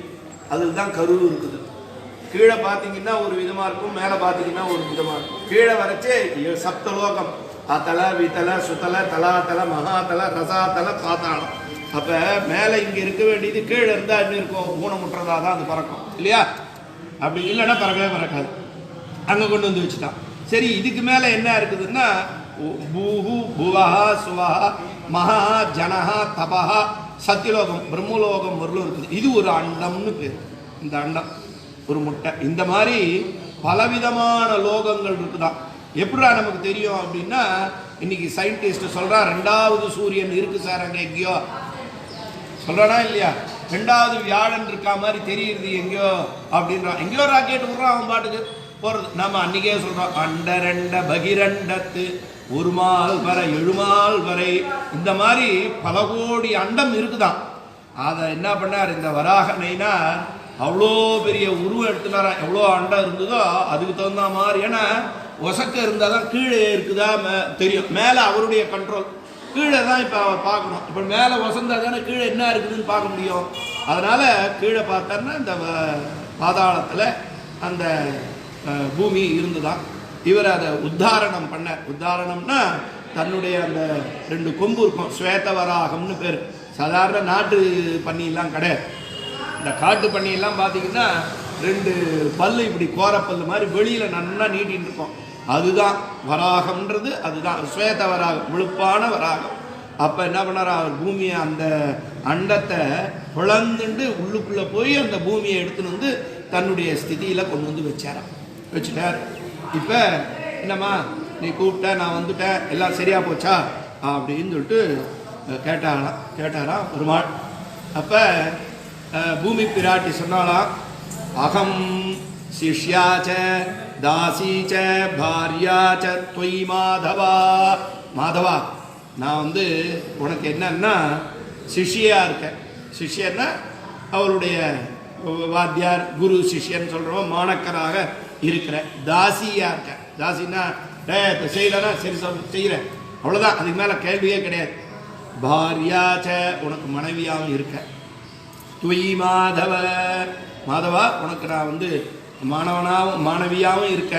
Speaker 1: அதுதான் கரு இருக்குது. கீழே பார்த்தீங்கன்னா ஒரு விதமாக இருக்கும், மேலே பார்த்தீங்கன்னா ஒரு விதமாக இருக்கும். கீழே வரைச்சே சப்தலோகம், அத்தல வித்தல சுத்தல தலாத்தல மகாத்தல ரசாத்தல பாத்தாளம். அப்போ மேலே இங்கே இருக்க வேண்டியது கீழே இருந்தால் என்ன இருக்கும், ஊனமுற்றதாக தான் அது பறக்கும் இல்லையா? அப்படி இல்லைன்னா பறக்கவே பறக்காது. அங்கே கொண்டு வந்து வச்சுட்டான். சரி, இதுக்கு மேலே என்ன இருக்குதுன்னா, பூஹு புவஹா சுவஹா மகா ஜனஹா தபஹா சத்தியலோகம் பிரம்மலோகம் வரலும் இருக்குது. இது ஒரு அண்டம்னு பேர். இந்த அண்டம் ஒரு முட்டை. இந்த மாதிரி பலவிதமான லோகங்கள் இருக்குதான். எப்படா நமக்கு தெரியும் அப்படின்னா, இன்னைக்கு சயின்டிஸ்ட் சொல்றா 2வது சூரியன் இருக்கு சார் அங்கே எங்கேயோ சொல்றானா இல்லையா? 2வது வியாழன் இருக்கா மாதிரி தெரியுது எங்கேயோ அப்படின்றான். எங்கேயோ ராக்கெட் விடுறான், அவன் பாட்டுக்கு போறது. நம்ம அன்னைக்கே சொல்றோம், அண்டரண்ட பகிரண்டத்து ஒரு மால் வரை 7 மால் வரை, இந்த மாதிரி பல கோடி அண்டம் இருக்குதான். அதை என்ன பண்ணார் இந்த வராகனைனா, அவ்வளோ பெரிய உருவம் எடுத்துனாரா. எவ்வளோ அண்டம் இருந்ததோ அதுக்கு தகுந்த மாதிரி. ஏன்னா ஒசக்க இருந்தால் தான் கீழே இருக்குதா தெரியும். மேலே அவருடைய கண்ட்ரோல், கீழே தான் இப்போ அவர் பார்க்கணும். இப்போ மேலே வசந்தா தானே கீழே என்ன இருக்குதுன்னு பார்க்க முடியும். அதனால் கீழே பார்த்தாருன்னா இந்த பாதாளத்தில் அந்த பூமி இருந்துதான். இவர் அதை உத்தாரணம் பண்ணார். உத்தாரணம்னா தன்னுடைய அந்த 2 கொம்பு இருக்கும், ஸ்வேதவராகம்னு பேர். சாதாரண நாட்டு பண்ணியெல்லாம் கிடையாது. இந்த காட்டு பண்ணியெல்லாம் பார்த்தீங்கன்னா 2 பல்லு இப்படி கோரப்பல்லு மாதிரி வெளியில் நல்லா நீட்டின்னு இருக்கும். அதுதான் வராகம்ன்றது, அதுதான் ஸ்வேத வராகம், விழுப்பான வராகம். அப்போ என்ன பண்ணார், அவர் பூமியை அந்த அண்டத்தை பிளந்துண்டு உள்ளுக்குள்ளே போய் அந்த பூமியை எடுத்துன்னு வந்து தன்னுடைய ஸ்திதியில் கொண்டு வந்து வச்சுட்டார். இப்போ என்னம்மா நீ கூப்பிட்ட, நான் வந்துட்டேன், எல்லாம் சரியாக போச்சா அப்படின்னு சொல்லிட்டு கேட்டாராம் பெருமாள். அப்போ பூமி பிராட்டி சொன்னாலாம், அகம் சிஷ்யாச்ச தாசீச்ச பாரியாச்ச தொய் மாதவா. மாதவா, நான் உனக்கு என்னன்னா சிஷ்யா இருக்கேன். சிஷ்யன்னா அவருடைய வாத்தியார், குரு சிஷ்யன்னு சொல்கிறவன் மாணக்கராக இருக்கிறேன். தாசியா இருக்கேன். தாசின்னா செய்யலன்னா சரி செய்கிறேன், அவ்வளோதான், அதுக்கு மேலே கேள்வியே கிடையாது. பாரியாச்ச, உனக்கு மனைவியாகவும் இருக்க. துய் மாதவ, மாதவா உனக்கு நான் மாணவனாகவும் மாணவியாகவும் இருக்க,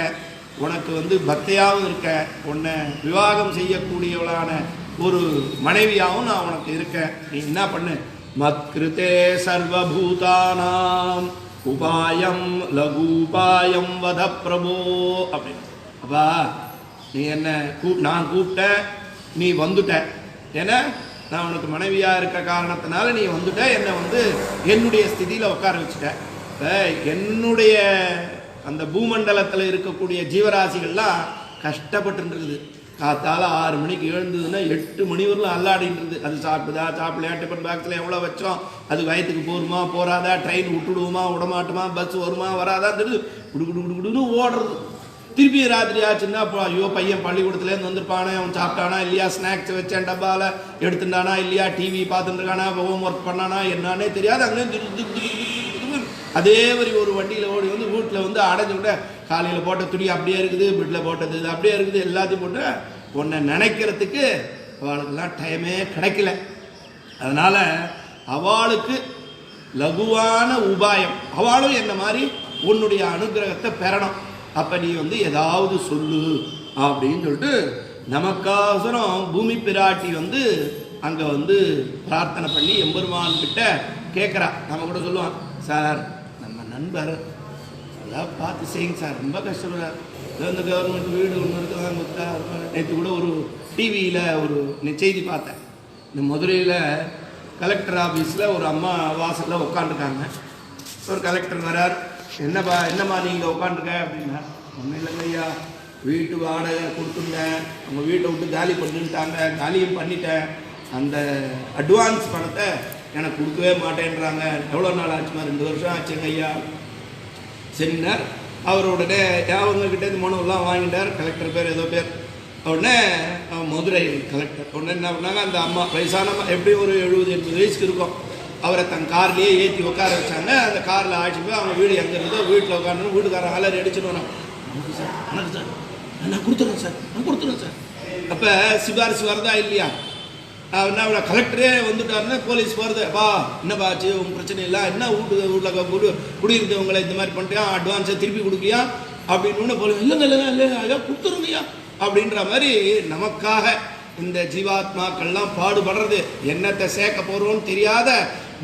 Speaker 1: உனக்கு பக்தியாகவும் இருக்க, உன்னை விவாகம் செய்யக்கூடியவளான ஒரு மனைவியாகவும் நான் உனக்கு இருக்கேன். நீ என்ன பண்ணு, மத்கிருதே சர்வபூதானாம் உபாயம் லகுபாயம் வத பிரபோ அப்படின்னு. அப்பா நீ என்ன நான் கூப்பிட்டேன், நீ வந்துட்ட. ஏன்னா நான் உனக்கு மனைவியாக இருக்க காரணத்தினால நீ வந்துட்ட, என்னை வந்து என்னுடைய ஸ்திதியில் உட்கார வச்சுட்ட. என்னுடைய அந்த பூமண்டலத்தில் இருக்கக்கூடிய ஜீவராசிகள்லாம் கஷ்டப்பட்டுருக்குது. காத்தால 6 மணிக்கு எழுந்ததுன்னா 8 மணி வரலாம் அல்லாடின்றது. அது சாப்பிடுதா சாப்பிடலையா, டிஃபன் பாக்ஸில் எவ்வளோ வச்சோம், அது வயத்துக்கு போருமா போறாதா, ட்ரெயின் விட்டுடுவோமா விடமாட்டுமா, பஸ் வருமா வராதா தெரியுது, குடு குடு குடு குடுன்னு ஓடுறது. திருப்பி ராத்திரி ஆச்சுன்னா ஐயோ பையன் பள்ளிக்கூடத்துலேருந்து வந்திருப்பானே, அவன் சாப்பிட்டானா இல்லையா, ஸ்நாக்ஸ் வச்சேன் டப்பாவில் எடுத்துட்டானா இல்லையா, டிவி பார்த்துட்டு இருக்கானா, ஹோம் ஒர்க் பண்ணானா என்னன்னே தெரியாது. அங்கே அதே மாதிரி ஒரு வண்டியில் ஓடி வந்து வீட்டில் வந்து அடைஞ்சு விட, காலையில் போட்ட துணி அப்படியே இருக்குது, பெட்டில் போட்டது இது அப்படியே இருக்குது, எல்லாத்தையும் போட்டு உன்னை நினைக்கிறதுக்கு அவளுக்கெல்லாம் டைமே கிடைக்கல. அதனால் அவளுக்கு லகுவான உபாயம், அவளும் என்ன மாதிரி உன்னுடைய அனுகிரகத்தை பெறணும். அப்போ நீ வந்து ஏதாவது சொல்லு அப்படின்னு சொல்லிட்டு நமக்காசரம் பூமி பிராட்டி வந்து அங்கே வந்து பிரார்த்தனை பண்ணி எம்பெருமான் கிட்ட கேட்குறா. நம்ம கூட சொல்லுவான், சார் நம்ம நண்பர் அதான் பார்த்து செய்யுங்க சார், ரொம்ப கஷ்டப்படுறார். இந்த கவர்மெண்ட் வீடு ஒன்று இருக்குதா. நேற்று கூட ஒரு டிவியில் ஒரு செய்தி பார்த்தேன். இந்த மதுரையில் கலெக்டர் ஆஃபீஸில் ஒரு அம்மா வாசலில் உட்காந்துருக்காங்க. ஒரு கலெக்டர் வரார், என்னம்மா நீங்கள் உட்காந்துருக்க அப்படின்னா, ஒன்றும் இல்லைங்க ஐயா, வீட்டு வாடகை கொடுத்துருந்தேன், அவங்க வீட்டை விட்டு காலி பண்ணிட்டாங்க, காலியும் பண்ணிட்டேன், அந்த அட்வான்ஸ் பணத்தை எனக்கு கொடுக்கவே மாட்டேன்றாங்க, எவ்வளோ நாள் ஆச்சுமா, 2 வருஷம் ஆச்சுங்க ஐயா. சரிங்கண்ணார். அவர் உடனே அவங்கக்கிட்ட இந்த மனுவெல்லாம் வாங்கிட்டார். கலெக்டர் பேர் ஏதோ பேர். உடனே மதுரை கலெக்டர் உடனே என்ன பண்ணாங்க, அந்த அம்மா வயசான எப்படி ஒரு 70-80 வயசுக்கு இருக்கும், அவரை தன் கார்லேயே ஏற்றி உட்கார வச்சாங்க. அந்த காரில் ஆட்சி போய் அவங்க வீடு எங்கே இருந்தோ வீட்டில் உட்காந்து வீட்டுக்காரன் அலறி அடிச்சுன்னு வணக்கம் சார், வணக்கம் சார், நான் கொடுத்துறேன் சார், நான் கொடுத்துறேன் சார். அப்போ சிபாரிசு வரதா இல்லையா? என்ன கலெக்டரே வந்துட்டாருன்னா போலீஸ் வருது, பா என்னப்பா ஆச்சு, உங்கள் பிரச்சனை இல்லை, என்ன வீட்டில் குடியிருந்தவங்களை இந்த மாதிரி பண்ணிட்டியா, அட்வான்ஸை திருப்பி கொடுக்கியா அப்படின்னு போலீஸ், இல்லைங்க இல்லைங்க இல்லை ஐயா கொடுத்துருங்கய்யா அப்படின்ற மாதிரி நமக்காக இந்த ஜீவாத்மாக்கள்லாம் பாடுபடுறது. என்னத்தை சேர்க்க போகிறோன்னு தெரியாத,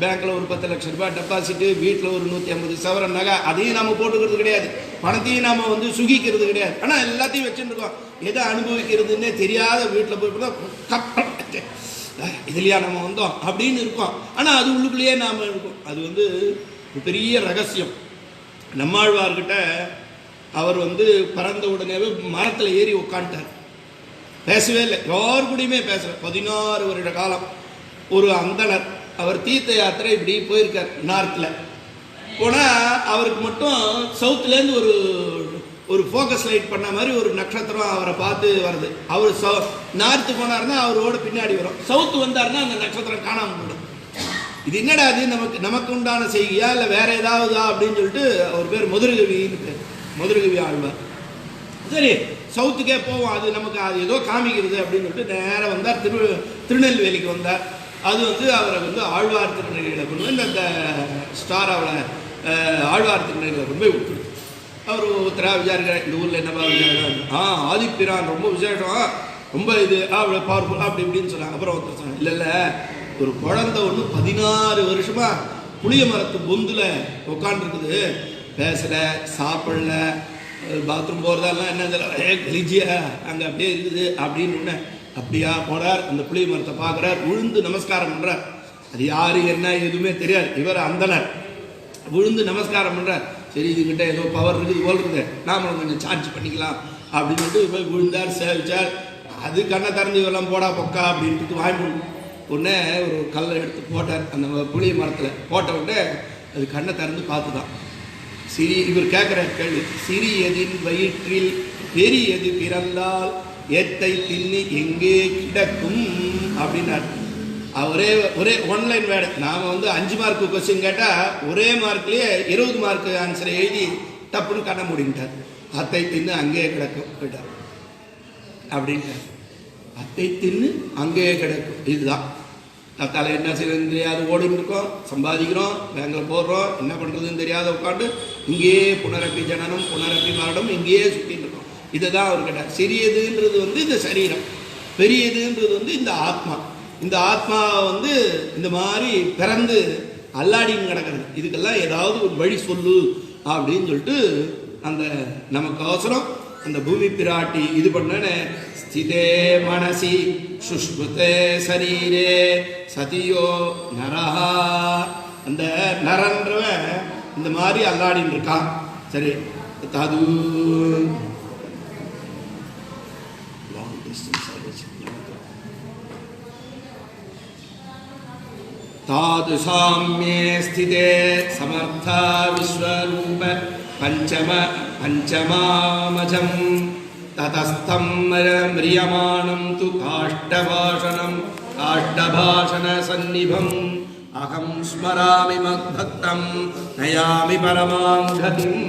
Speaker 1: பேங்க்கில் ஒரு 10 லட்சம் ரூபாய் டெபாசிட்டு, வீட்டில் ஒரு 150 சவரன் நகை, அதையும் நம்ம போட்டுக்கிறது கிடையாது, பணத்தையும் நாம் வந்து சுகிக்கிறது கிடையாது. ஆனால் எல்லாத்தையும் வச்சுட்டு இருக்கோம். எதை அனுபவிக்கிறதுன்னே தெரியாத வீட்டில் போய் இதுலையா நம்ம வந்தோம் அப்படின்னு இருக்கோம். ஆனால் அது உள்ளுக்குள்ளேயே நாம் இருக்கோம். அது வந்து பெரிய ரகசியம். நம்மாழ்வார்கிட்ட அவர் வந்து பறந்த உடனேவே மரத்தில் ஏறி உட்காந்துட்டார், பேசவே இல்லை, யாரு கூடயுமே பேசல. 16 வருட காலம் ஒரு அந்தனர். அவர் தீர்த்த யாத்திரை இப்படி போயிருக்கார் நார்த்தில். போனால் அவருக்கு மட்டும் சவுத்துலேருந்து ஒரு ஃபோக்கஸ் லைட் பண்ண மாதிரி ஒரு நட்சத்திரம் அவரை பார்த்து வருது. அவர் நார்த்து போனார்னா அவரோட பின்னாடி வரும், சவுத்து வந்தார்னா அந்த நட்சத்திரம் காணாமல் போயிடும். இது என்னடா அது, நமக்கு உண்டான செய்தியா இல்லை வேற ஏதாவதா அப்படின்னு சொல்லிட்டு அவர் பேர் மதுரகவின்னு பேர், மதுரகவி ஆழ்வார். சரி சவுத்துக்கே போவோம், அது நமக்கு அது ஏதோ காமிக்கிறது அப்படின்னு சொல்லிட்டு நேராக வந்தார். திருநெல்வேலிக்கு வந்தார். அது வந்து அவரை வந்து ஆழ்வார் திருநெல்வேலியில் கொண்டு போய் இந்த ஸ்டார் அவளை ஆழ்வார் திருநெல்வேலியில் கொண்டு போய் விட்டுரு. அவர் ஒருத்தராக விசாரிக்கிறார், இந்த ஊரில் என்னப்பா விசாரிக்கிறாங்க, ஆதிப்பிரான் ரொம்ப விசேஷம், ரொம்ப இது அவ்வளோ பவர்ஃபுல் அப்படி இப்படின்னு சொன்னாங்க. அப்புறம் ஒருத்தர் சொன்னாங்க, இல்லை ஒரு குழந்தை ஒன்று 16 வருஷமா புளிய மரத்து பொந்தில் உட்காந்துருக்குது, பேசலை, சாப்பிடல, பாத்ரூம் போகிறதெல்லாம் என்ன கலிஜியா அங்கே அப்படியே இருக்குது அப்படின்னு. அப்படியா போனார், அந்த புளிய மரத்தை பார்க்குறார், விழுந்து நமஸ்காரம் பண்ணுறார். அது யாரு என்ன எதுவுமே தெரியாது, இவர் அந்தனர். விழுந்து நமஸ்காரம் பண்ணுறார். சரி இதுக்கிட்ட ஏதோ பவர் இருக்குது போல் இருக்குது, நாமளும் கொஞ்சம் சார்ஜ் பண்ணிக்கலாம் அப்படின்னு சொல்லிட்டு போய் விழுந்தார், சேவிச்சார். அது கண்ணை திறந்து இவெல்லாம் போடா பொக்கா அப்படின்ட்டு வாங்கி உடனே ஒரு கல்லை எடுத்து போட்டார் அந்த புளிய மரத்தில். போட்ட உடனே அது கண்ணை திறந்து பார்த்து தான் இவர் கேட்குற கேள்வி, சிறியதின் வயிற்றில் பெரியது பிறந்தால் ஏத்தை தின்னி எங்கே கிடக்கும் அப்படின்னார். ஒரே ஒன்லைன் வேர்டு. நாம் வந்து 5 மார்க்கு கொஸ்டின் கேட்டால் ஒரே மார்க்லேயே 20 மார்க்கு ஆன்சரை எழுதி தப்புன்னு கண்ண முடிஞ்சிட்டார். அத்தை தின்னு அங்கேயே கிடக்கும் போயிட்டார் அப்படின்ட்டார். அத்தை தின்னு அங்கேயே கிடக்கும். இதுதான் தத்தால என்ன செய்யறதுன்னு தெரியாது ஓடின்னு இருக்கோம், சம்பாதிக்கிறோம், பேங்கில் போடுறோம், என்ன பண்ணுறதுன்னு தெரியாத உட்காந்து இங்கேயே புனரப்பி ஜனனம் புனரப்பி மரணம் இங்கேயே சுற்றின்னு இருக்கோம். இதை தான் அவர் கேட்டார். சிறியதுன்றது வந்து இந்த சரீரம், பெரியதுன்றது வந்து இந்த ஆத்மா. இந்த ஆத்மா வந்து இந்த மாதிரி பிறந்து அல்லாடின்னு கிடக்கிறது. இதுக்கெல்லாம் ஏதாவது ஒரு வழி சொல்லு அப்படின்னு சொல்லிட்டு அந்த நமக்கு அவசரம் அந்த பூமி பிராட்டி இது பண்ணனே ஸ்திதே மனசி சுஷ்மிருதே சரீரே சதியோ நரஹா. அந்த நரன்றவன் இந்த மாதிரி அல்லாடின்னு இருக்கான். சரி, தது தாது சாம்யே ஸ்திதே சமர்த்த விஸ்வரூப பஞ்சமாமஜம் ததஸ்தம் மிரியமானம் து காஷ்டபாஷன சந்நிபம் அகம் ஸ்மராமி மத்பக்தம் நயாமி பரமாம் கதிம்.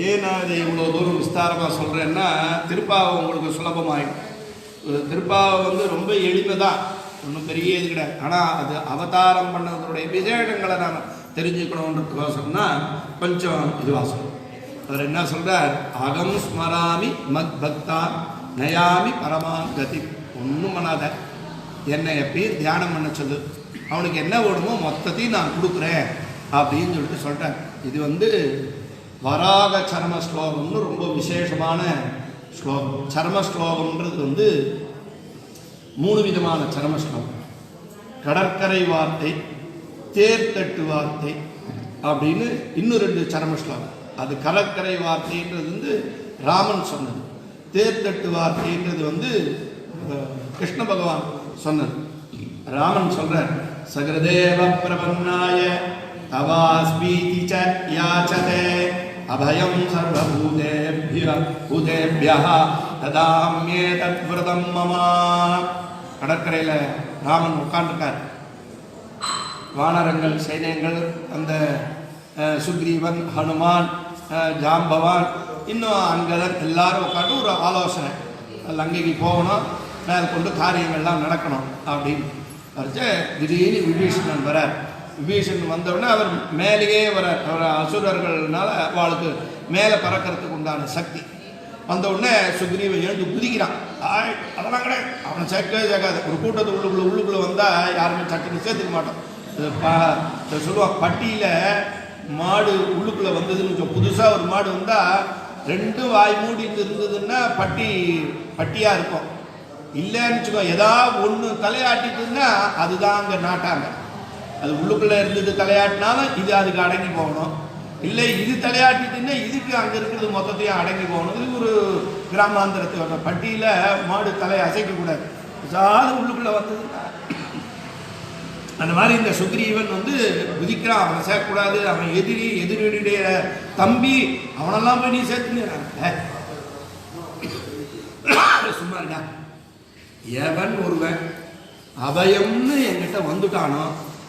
Speaker 1: ஏன் நான் இதை இவ்வளோ தூரம் விஸ்தாரமாக சொல்கிறேன்னா, திருப்பாவை உங்களுக்கு சுலபமாயிடும். திருப்பாவை ரொம்ப எளிமை தான், ஒன்றும் பெரிய இது கிடையாது. ஆனால் அது அவதாரம் பண்ணதனுடைய விசேஷங்களை நாம் தெரிஞ்சுக்கணுன்றதுக்கோசம்னா கொஞ்சம் இதுவாக சொல்லும். அவர் என்ன சொல்கிறார், அகம் ஸ்மராமி மத் பக்தா நயாமி பரமாம் கதி. ஒன்றும் பண்ணாத, என்னை எப்பயும் தியானம் பண்ண சொல்லு, அவனுக்கு என்ன வேணுமோ மொத்தத்தையும் நான் கொடுக்குறேன் அப்படின்னு சொல்லிட்டு. இது வராக சர்ம ஸ்லோகம்னு ரொம்ப விசேஷமான ஸ்லோகம். சர்ம ஸ்லோகம்ன்றது 3 விதமான சர்ம ஸ்லோகம். கடற்கரை வார்த்தை, தேர்தட்டு வார்த்தை அப்படின்னு இன்னும் 2 சர்ம ஸ்லோகம். அது கடற்கரை வார்த்தைன்றது ராமன் சொன்னது, தேர்தட்டு வார்த்தைன்றது கிருஷ்ண பகவான் சொன்னது. ராமன் சொல்றார், சகரதேவ பிரபன்னாய தவாஸ்மீதி ச யாச்சதே அபயம் சர்வபூதேபியः ததாம்யேதத் விரதம் மம. கடற்கரையில் ராமன் உட்கார்ந்துருக்கார். வானரங்கள் சைன்யங்கள், அந்த சுக்ரீவன், ஹனுமான், ஜாம்பவான், இன்னும் அங்கதன் எல்லாரும் உட்காந்து ஒரு ஆலோசனை. லங்கைக்கு போகணும், மேல் கொண்டு காரியங்கள்லாம் நடக்கணும் அப்படின்னு வரைச்சு திடீர்னு விபீஷணன் வரார். விபீஷன் வந்தவுடனே அவர் மேலேயே வரார். அவர் அசுரர்கள்னால அவளுக்கு மேலே பறக்கிறதுக்கு உண்டான சக்தி வந்தவுடனே சுக்ரீவன் எழுந்து குதிக்கிறான். அதெல்லாம் கிடையாது, அவனை சேர்க்கவே சேர்க்காது. ஒரு கூட்டத்து உள்ளுக்குள்ளே வந்தால் யாருமே சட்டுன்னு சேர்த்துக்க மாட்டோம். சொல்லுவான், பட்டியில் மாடு உள்ளுக்குள்ளே வந்ததுன்னு புதுசாக ஒரு மாடு வந்தால் 2 வாய் மூடிட்டு இருந்ததுன்னா பட்டியாக இருக்கும். இல்லைன்னு வச்சுக்கோ, ஏதாவது ஒன்று தலையாட்டிட்டுன்னா அதுதான் அங்கே நாட்டாங்க. அது உள்ளுக்குள்ளே இருந்தது தலையாட்டினாலும் இது அதுக்கு அடங்கி போகணும். இல்லை இது தலையாட்டிட்டுன்னா இதுக்கு அங்கே இருக்கிறது மொத்தத்தையும் அடங்கி போகணும். இது ஒரு கிராமாந்திரத்தோட பட்டியில் மாடு தலையை அசைக்கக்கூடாது. ஏதாவது உள்ளுக்குள்ளே வந்ததுன்னா அந்த மாதிரி இந்த சுக்ரீவன் குதிக்கிறான். அவனை சேர்க்கக்கூடாது, அவன் எதிரியுடைய தம்பி, அவனெல்லாம் போய் நீ சேர்த்துன்னு சும்மா இருக்கா. எவன் ஒருவன் அபயம்னு என்கிட்ட வந்துட்டானோ,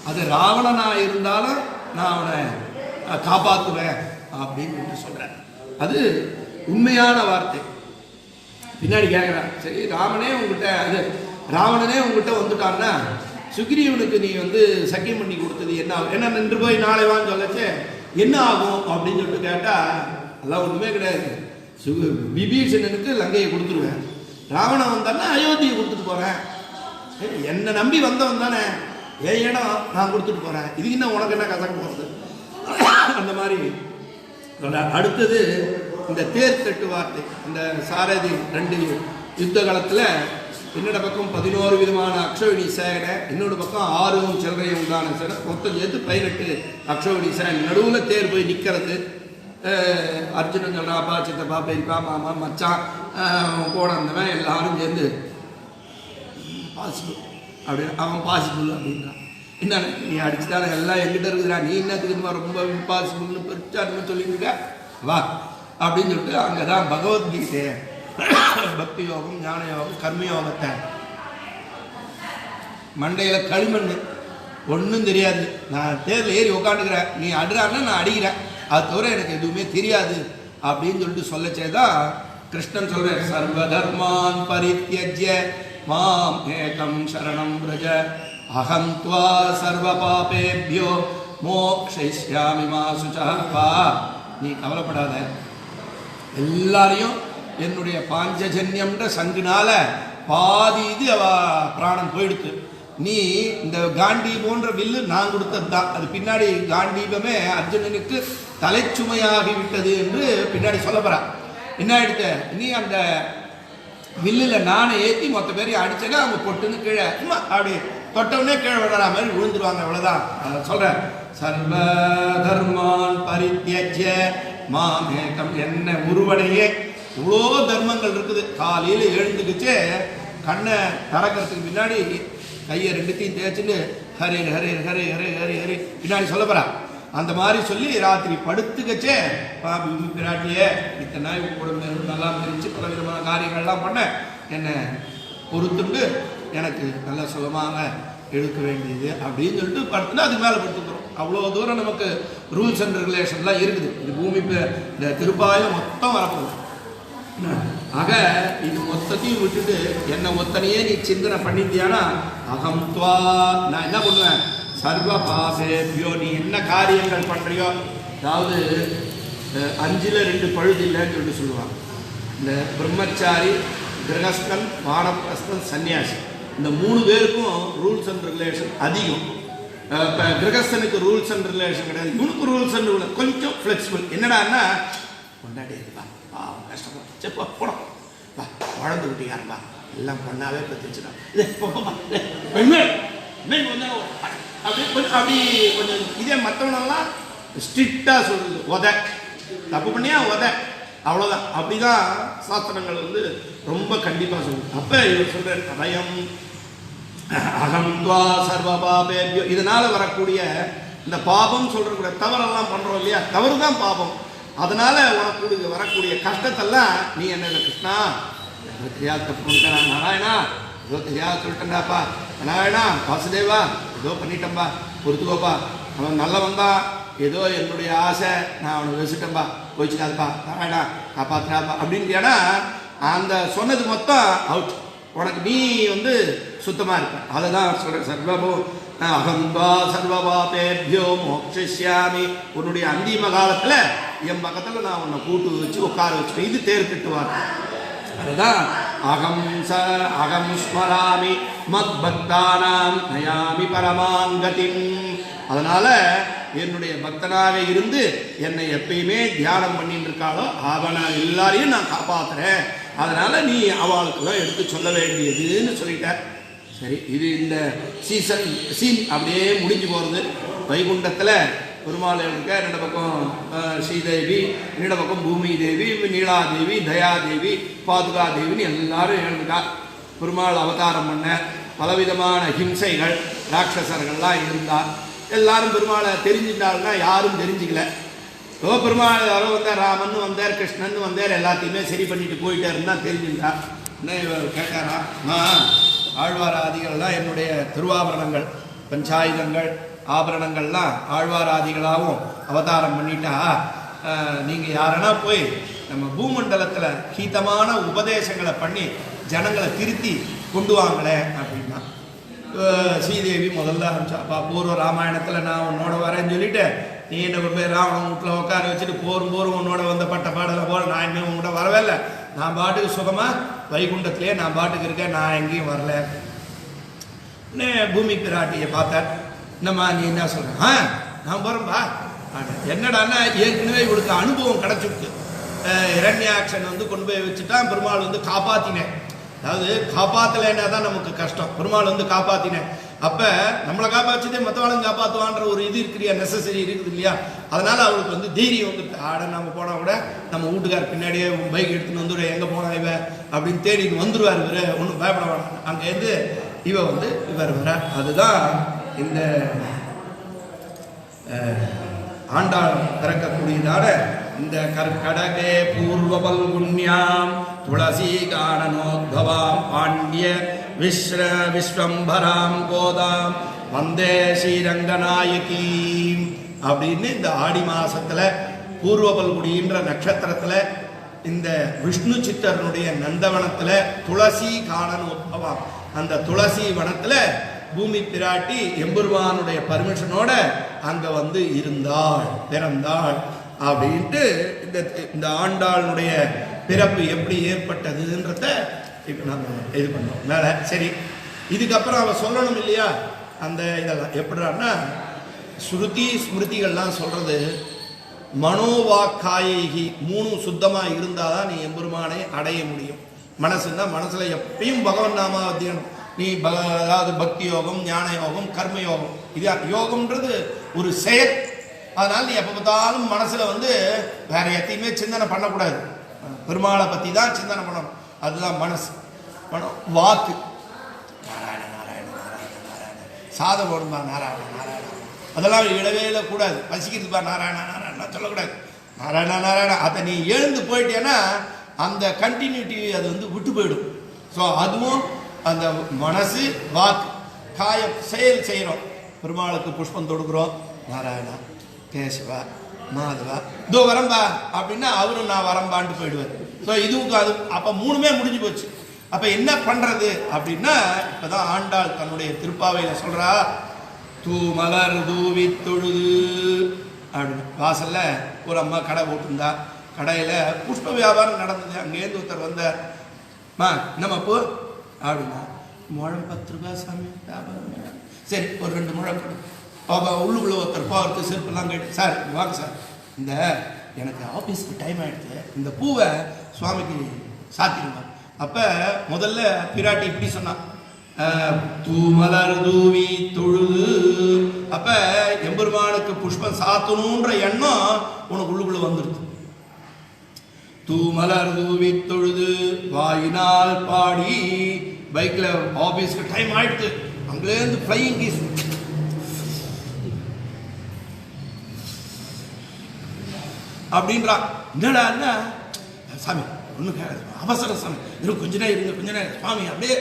Speaker 1: அது ராவணனா இருந்தாலும் நான் அவனை காப்பாற்றுவேன் அப்படின்னு சொல்றேன். அது உண்மையான வார்த்தை. பின்னாடி கேட்குறான், சரி ராவணனே உங்ககிட்ட வந்துட்டான்னா சுக்ரீவனுக்கு நீ சக்கியம் பண்ணி கொடுத்தது என்ன ஆகும்? என்ன நின்று போய் நாளை வான்னு சொல்லச்சு என்ன ஆகும் அப்படின்னு சொல்லிட்டு கேட்டா, அதெல்லாம் ஒன்றுமே கிடையாது. விபீஷணனுக்கு லங்கையை கொடுத்துருவேன், ராவணன் வந்தான்னா அயோத்தியை கொடுத்துட்டு போகிறேன். என்னை நம்பி வந்தவன் தானே, என் இடம் நான் கொடுத்துட்டு போகிறேன், இதுக்கு என்ன உனக்கு என்ன கசக்க போகிறது அந்த மாதிரி. அடுத்தது இந்த தேர்தட்டு வார்த்தை. இந்த சாரதி 2 யுத்த காலத்தில் என்னோட பக்கம் 11 விதமான அக்ஷோணி சேனை, இன்னொரு பக்கம் 6 சில்லறையும் உண்டான சேனை, மொத்தம் சேர்த்து 18 அக்ஷோணி சேனை. நடுவில் தேர் போய் நிற்கிறது. அர்ஜுனன் சொல்கிறாப்பா, சித்தப்பா, பெரியப்பா, மாமா, மச்சான், கூட இருந்தவன் எல்லாரும் சேர்ந்து பாசிபிள் அப்படின்னு, அவன் பாசிபிள் அப்படின்றான். என்ன நீ அடிச்சுட்டான எல்லாம் எங்கிட்ட இருக்குதுடா, நீ என்னத்துக்கு ரொம்ப இம்பாசிபிள்னு பெருச்சாருன்னு சொல்லிட்டு வா அப்படின்னு சொல்லிட்டு அங்கே தான் பகவத்கீதை, பக்தி யோகம், ஞான யோகம், கர்மயோகத்தை மண்டையில் களிமண் ஒன்றும் தெரியாது. நான் தேர்தல் ஏறி உட்காந்துக்கிறேன், நீ அடுறான்னா நான் அடிக்கிறேன், அது தவிர எனக்கு எதுவுமே தெரியாது அப்படின்னு சொல்லிட்டு சொல்லச்சேதான் கிருஷ்ணன் சொல்றார், சர்வதர்மான் பரித்யஜ்ய மாம் ஏகம் சரணம் வ்ரஜ அஹம் த்வா சர்வ பாபேப்யோ மோக்ஷயிஷ்யாமி மா சுசஹா. நீ கவலைப்படாத, எல்லாரையும் என்னுடைய பாஞ்சஜன்யம்ன்ற சங்குனால பாதி இது அவ பிராணம் போயிடுத்து. நீ இந்த காண்டீபோன்ற வில்லு நான் கொடுத்தது தான், அது பின்னாடி காண்டீபமே அர்ஜுனனுக்கு தலைச்சுமையாகிவிட்டது என்று பின்னாடி சொல்ல போறா. என்ன ஆயிடுத்த நீ அந்த வில்லில் நானை ஏற்றி மொத்த பேரையும் அடிச்சேன்னா அவங்க பொட்டுன்னு கீழே சும்மா அப்படி தொட்டவுடனே கீழே விடுற மாதிரி விழுந்துருவாங்க. அவ்வளோதான். அதை சொல்கிறேன். சர்வ தர்மான் பரித்யஜ்ய மாமேகம், என்ன ஒருவனையே. இவ்வளோ தர்மங்கள் இருக்குது. காலையில் எழுந்துக்குச்சு கண்ணை திறக்கிறதுக்கு முன்னாடி கையை ரெண்டுத்தையும் தேய்ச்சிட்டு ஹரே ஹரே ஹரே ஹரே ஹரே ஹரே பின்னாடி சொல்ல போறா. அந்த மாதிரி சொல்லி ராத்திரி படுத்துக்கச்சே பூமி பிராட்டியே இத்தனை நாள் கூட நல்லா பிரித்து பல விதமான காரியங்கள்லாம் பண்ண என்னை பொறுத்துண்டு எனக்கு நல்ல சுகமாக எடுக்க வேண்டியது அப்படின்னு சொல்லிட்டு படுத்துனா அதுக்கு மேலே படுத்துக்கிறோம். அவ்வளோ தூரம் நமக்கு ரூல்ஸ் அண்ட் ரெகுலேஷன்லாம் இருக்குது. இது பூமி இந்த திருப்பாயம் மொத்தம் வரப்போகுது. ஆக இது மொத்தத்தையும் விட்டுட்டு என்ன ஒத்தனையே நீ சிந்தனை பண்ணிட்டியானா அகம் துவா நான் என்ன பண்ணுவேன் சர்வ பாபேபியோ, நீ என்ன காரியங்கள் பண்ணுறியோ, அதாவது 5ல் 2 பழுது இல்லைன்னு சொல்லிட்டு சொல்லுவாங்க. இந்த பிரம்மச்சாரி, கிரகஸ்தன், வானப்பிரஸ்தன், சன்னியாசி இந்த 3 பேருக்கும் ரூல்ஸ் அண்ட் ரெகுலேஷன் அதிகம். இப்போ கிரகஸ்தனுக்கு ரூல்ஸ் அண்ட் ரெகுலேஷன் கிடையாது. இவனுக்கு ரூல்ஸ் அண்ட் கொஞ்சம் ஃப்ளெக்சிபிள். என்னடான்னா கொண்டாடி இருப்பா கஷ்டப்படும் செப்பா போடும் வா வளர்ந்து விட்டீங்கப்பா எல்லாம் பண்ணாவே பத்துச்சுதான் அப்படி கொஞ்சம் இதே மற்றவனெல்லாம் ஸ்ட்ரிக்டாக சொல்றது உத தப்பு பண்ணியா உத அவ்வளோதான். அப்படிதான் சாஸ்திரங்கள் வந்து ரொம்ப கண்டிப்பாக சொல்லுது. அப்போ இவர் சொல்கிறேன் அபயம் அகம் துவா சர்வ பாபேபியோ. இதனால் வரக்கூடிய இந்த பாபம் சொல்கிறக்கூடிய தவறெல்லாம் பண்ணுறோம் இல்லையா, தவறு தான் பாபம். அதனால உனக்கு வரக்கூடிய கஷ்டத்தெல்லாம் நீ என்ன கிருஷ்ணா தெரியாது தப்பு பண்ணிட்டேன் நாராயணா ஏதோ தெரியாது சொல்லிட்டேன்டாப்பா நாராயணா வாசுதேவா ஏதோ பண்ணிட்டேன்பா பொறுத்துக்கோப்பா அவன் நல்லவன் தான் ஏதோ என்னுடைய ஆசை நான் அவனை வச்சுட்டேன்பா போயிச்சுக்காதுப்பா நாராயணா காப்பாத்துறாப்பா அப்படின்ட்டியானா அந்த சொன்னது மொத்தம் அவுட். உனக்கு நீ வந்து சுத்தமாக இருப்ப. அதை தான் சொல்கிறேன். சர்வபோ அகம்பா சர்வபாபேபியோ மோக்ஷிஷ்யாமி. உன்னுடைய அந்திம காலத்தில் என் பக்கத்தில் நான் உன்னை கூட்டு வச்சு உட்கார வச்சுட்டேன். இது தேர் திட்டுவார். அதுதான் அகம் ஸ்மராமி மத் பக்தானாம் நயாமி பரமாங்கதிம். அதனால என்னுடைய பக்தனாக இருந்து என்னை எப்பயுமே தியானம் பண்ணிட்டு இருக்காளோ அவனை எல்லாரையும் நான் காப்பாத்துறேன். அதனால நீ அவளுக்குலாம் எடுத்து சொல்ல வேண்டியதுன்னு சொல்லிட்டார். சரி, இது இந்த சீன் அப்படியே முடிஞ்சு போகிறது. வைகுண்டத்தில் பெருமாள் இருக்க, ரெண்டு பக்கம் ஸ்ரீதேவி, ரெண்டு பக்கம் பூமி தேவி, நீலாதேவி, தயாதேவி, பாதுகாதேவின்னு எல்லாரும் எழுதுக்கா. பெருமாள் அவதாரம் பண்ண பலவிதமான ஹிம்சைகள் ராட்சசர்கள்லாம் இருந்தார். எல்லாரும் பெருமாளை தெரிஞ்சுட்டாள்னா யாரும் தெரிஞ்சுக்கல. பெருமாள் யாரோ வந்தார், ராமன் வந்தார், கிருஷ்ணன் வந்தார், எல்லாத்தையுமே சரி பண்ணிட்டு போயிட்டாருன்னா தெரிஞ்சுட்டா. என்ன இவர் கேட்டாரா, ஆழ்வாராதிகள்லாம் என்னுடைய திருவாபரணங்கள் பஞ்சாயுதங்கள் ஆபரணங்கள்லாம் ஆழ்வாராதிகளாகவும் அவதாரம் பண்ணிட்டா நீங்கள் யாருன்னா போய் நம்ம பூமண்டலத்தில் கீதமான உபதேசங்களை பண்ணி ஜனங்களை திருத்தி கொண்டு வாங்களேன் அப்படின்னா. ஸ்ரீதேவி முதல்ல ஆரம்பிச்சாப்பா, பூர்வ ராமாயணத்தில் நான் உன்னோட வரேன்னு சொல்லிட்டு நீ என்ன போய் ராவணன் வீட்டில் உட்கார வச்சுட்டு போரும் உன்னோட வந்த பட்ட பாடலை போல நான் இன்னும் உங்கள்கிட்ட வரவே இல்லை. நான் பாட்டுக்கு சுகமாக வைகுண்டத்திலே நான் பாட்டுக்கு இருக்கேன், நான் எங்கேயும் வரல. பூமி பிராட்டியை பார்த்தார். என்னம்மா நீ என்ன சொல்கிறேன்? நான் போகிறேன்பா. என்னடான்னா ஏற்கனவே இவளுக்கு அனுபவம் கிடச்சிருக்கு. இரண்யாட்சன் வந்து கொண்டு போய் வச்சுட்டான், பெருமாள் வந்து காப்பாற்றினேன். அதாவது காப்பாற்றலைன்னா தான் நமக்கு கஷ்டம். பெருமாள் வந்து காப்பாற்றினேன். அப்போ நம்மளை காப்பாற்றிதே மற்றவாளும் காப்பாற்றுவான்ற ஒரு இது இருக்கிறியா, நெசசரி இருக்குது இல்லையா. அதனால அவளுக்கு வந்து தைரியம் வந்து நம்ம போனால் கூட நம்ம வீட்டுக்கார் பின்னாடியே பைக் எடுத்துன்னு வந்துவிட, எங்கே போனா இவ அப்படின்னு தேடிட்டு வந்துடுவார். இவர் ஒன்றும் பயப்பட வேண்டாம். அங்கேருந்து இவ வந்து இவர் வர. அதுதான் இந்த ஆண்டாள் பிறக்கக்கூடியதான இந்த கற்கடகே பூர்வபல் புண்ணியாம் துளசி காணனோத்பவாம் பாண்டிய விஸ்வம்பராம் கோதாம் வந்தே ஸ்ரீரங்கநாயகி அப்படின்னு இந்த ஆடி மாசத்துல பூர்வபல்குடின்ற நட்சத்திரத்துல இந்த விஷ்ணு சித்தரனுடைய நந்தவனத்துல துளசி காணனோத்பவாம், அந்த துளசி வனத்துல பூமி பிராட்டி எம்பெருமானுடைய பர்மிஷனோட அங்க வந்து இருந்தாள், பிறந்தாள் அப்படின்ட்டு இந்த ஆண்டாளுடைய பிறப்பு எப்படி ஏற்பட்டதுன்றத இப்போ நம்ம இது பண்ணோம் மேலே. சரி, இதுக்கப்புறம் அவ சொல்லணும் இல்லையா அந்த இதெல்லாம் எப்படின்னா ஸ்ருதி ஸ்மிருதிகள்லாம் சொல்றது
Speaker 2: மனோவாக்காயி 3 சுத்தமா இருந்தாதான் நீ எம்பெருமானை அடைய முடியும். மனசுன்னா மனசுல எப்பயும் பகவன் நாமாவத்தியம், நீ அதாவது பக்தி யோகம், ஞான யோகம், கர்ம யோகம். இது யோகம்ன்றது ஒரு செயல். அதனால நீ எப்ப பார்த்தாலும் மனசுல வேற எத்தையுமே சிந்தனை பண்ணக்கூடாது, பெருமாளை பத்தி தான் சிந்தனை பண்ணணும். அதுதான் மனசு. வாக்கு நாராயண நாராயண நாராயண நாராயண, சாதம் போடுமா நாராயண நாராயண, அதெல்லாம் இடவேல கூடாது. பசிக்கிறதுப்பா நாராயண நாராயண சொல்லக்கூடாது. நாராயண நாராயண அதை நீ எழுந்து போயிட்டேன்னா அந்த கண்டினியூட்டி அது விட்டு போயிடும். ஸோ அதுவும் அந்த மனசு வாக்கு காயம் செயல் செய்கிறோம். பெருமாளுக்கு புஷ்பம் தொடுக்கிறோம், நாராயணா கேசவா மாதவா இதோ வரம்பா அப்படின்னா அவரும் நான் வரம்பான்ட்டு போயிடுவார். ஸோ இதுவும் அது அப்போ 3மே முடிஞ்சு போச்சு. அப்போ என்ன பண்ணுறது அப்படின்னா இப்போதான் ஆண்டாள் தன்னுடைய திருப்பாவையில் சொல்கிறா, தூ மலர் தூவி தொழுது அப்படின்னு. வாசல்ல ஒரு அம்மா கடை போட்டிருந்தா, கடையில் புஷ்ப வியாபாரம் நடந்தது. அங்கேருந்து ஒருத்தர் வந்தார், என்னம்மா பூ அப்படின்னா, முழம் 10 ரூபாய் சாமி வியாபாரம். சரி ஒரு 2 முழம் கொடு. உள்ளுக்குள்ள ஒருத்தர் போகிறது செருப்பெல்லாம் கேட்டு, சார் வாங்க சார், இந்த எனக்கு ஆஃபீஸ்க்கு டைம் ஆகிடுச்சு, இந்த பூவை சுவாமிக்கு சாத்திடுவாங்க. அப்போ முதல்ல பிராட்டி இப்படி சொன்னான், தூமலர் தூவி தொழுது. அப்ப எம்பெருமானுக்கு புஷ்பம் சாத்தணுன்ற எண்ணம் உனக்கு உள்ளுக்குள்ள வந்துருது. தூமலர் தூவி தொழுது வாயினால் பாடி. பைக்ல ஆபீஸ்க்கு டைம் ஆயிடுது, அங்கேருந்து ஃப்ளையிங் கீஸ் அப்படின்றான். என்னடா சாமி ஒன்றும் அவசரம் சாமி, இன்னும் கொஞ்ச நேரம் இருங்க, கொஞ்ச நேரம் சுவாமி அப்படியே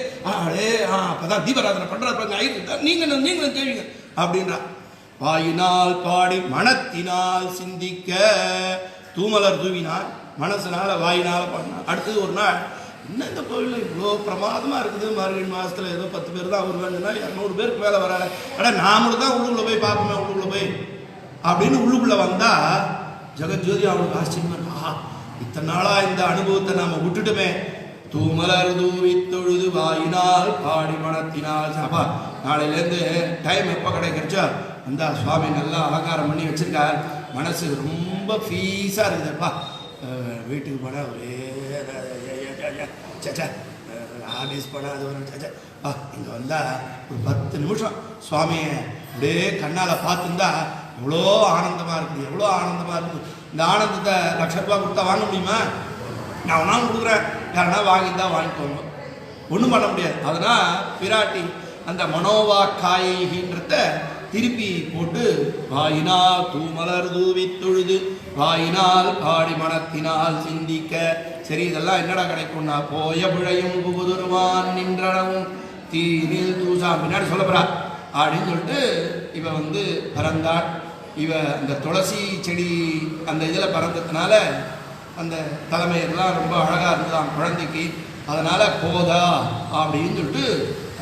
Speaker 2: அப்பதான் தீபாராதனை பண்றாரு, நீங்களும் கேளுங்க அப்படின்றா. வாயினால் பாடி மனத்தினால் சிந்திக்க. தூமலர் தூவினால் மனசுனால வாயினால பாடினார். அடுத்தது ஒரு நாள், என்ன இந்த கோவிலில் இவ்வளோ பிரமாதமா இருக்குது, மார்கழி மாசத்துல ஏதோ 10 பேர் தான் வருவாங்கன்னா 200 பேருக்கு மேலே வராது, ஆனால் நாமளும் தான் உள்ளுக்குள்ள போய் பார்ப்போமே, உள்ளுக்குள்ள போய் அப்படின்னு உள்ளுக்குள்ள வந்தா ஜெகஜோதி அவனுக்கு ஆச்சரியமா இருக்கா, இத்தனை நாளா இந்த அனுபவத்தை நாம விட்டுட்டுமே. தூமலர் தூவி தொழுது வாயினால் பாடி மனத்தினால். அப்பா நாளையிலேருந்து டைம் எப்போ கிடைக்கிறச்சோ அந்த சுவாமி நல்லா அலங்காரம் பண்ணி வச்சிருக்கார், மனசு ரொம்ப ஃபீஸாக இருக்குதுப்பா, வீட்டுக்கு போனால் ஒரே சச்சா ஆஃபீஸ் போனால் அது ஒரு சச்சா, இங்கே வந்தால் ஒரு 10 நிமிஷம் சுவாமியை அப்படியே கண்ணால் பார்த்துருந்தா எவ்வளோ ஆனந்தமாக இருக்குது, எவ்வளோ ஆனந்தமாக இருக்குது. இந்த ஆனந்தத்தை ₹1,00,000 கொடுத்தா வாங்க முடியுமா? நான் ஒன்றாலும் கொடுக்குறேன், யாருன்னா வாங்கிதான் வாங்கிக்கோங்க, ஒன்றும் பண்ண முடியாது. அதனால் பிராட்டி அந்த மனோவாக்காயின்றத திருப்பி போட்டு வாயினால் தூமலர் தூவி தொழுது வாயினால் பாடி மனத்தினால் சிந்திக்க. சரி இதெல்லாம் என்னடா கிடைக்கும்னா, போய பிழையும் புகுதுருவான் நின்றனவும் தீனில் தூசா பின்னாடி சொல்ல போறா அப்படின்னு சொல்லிட்டு இவ பறந்தாள். இவ அந்த துளசி செடி அந்த இதில் பறந்ததுனால அந்த தலைமையெல்லாம் ரொம்ப அழகாக இருந்ததாம் குழந்தைக்கு. அதனால் போதா அப்படின்னு சொல்லிட்டு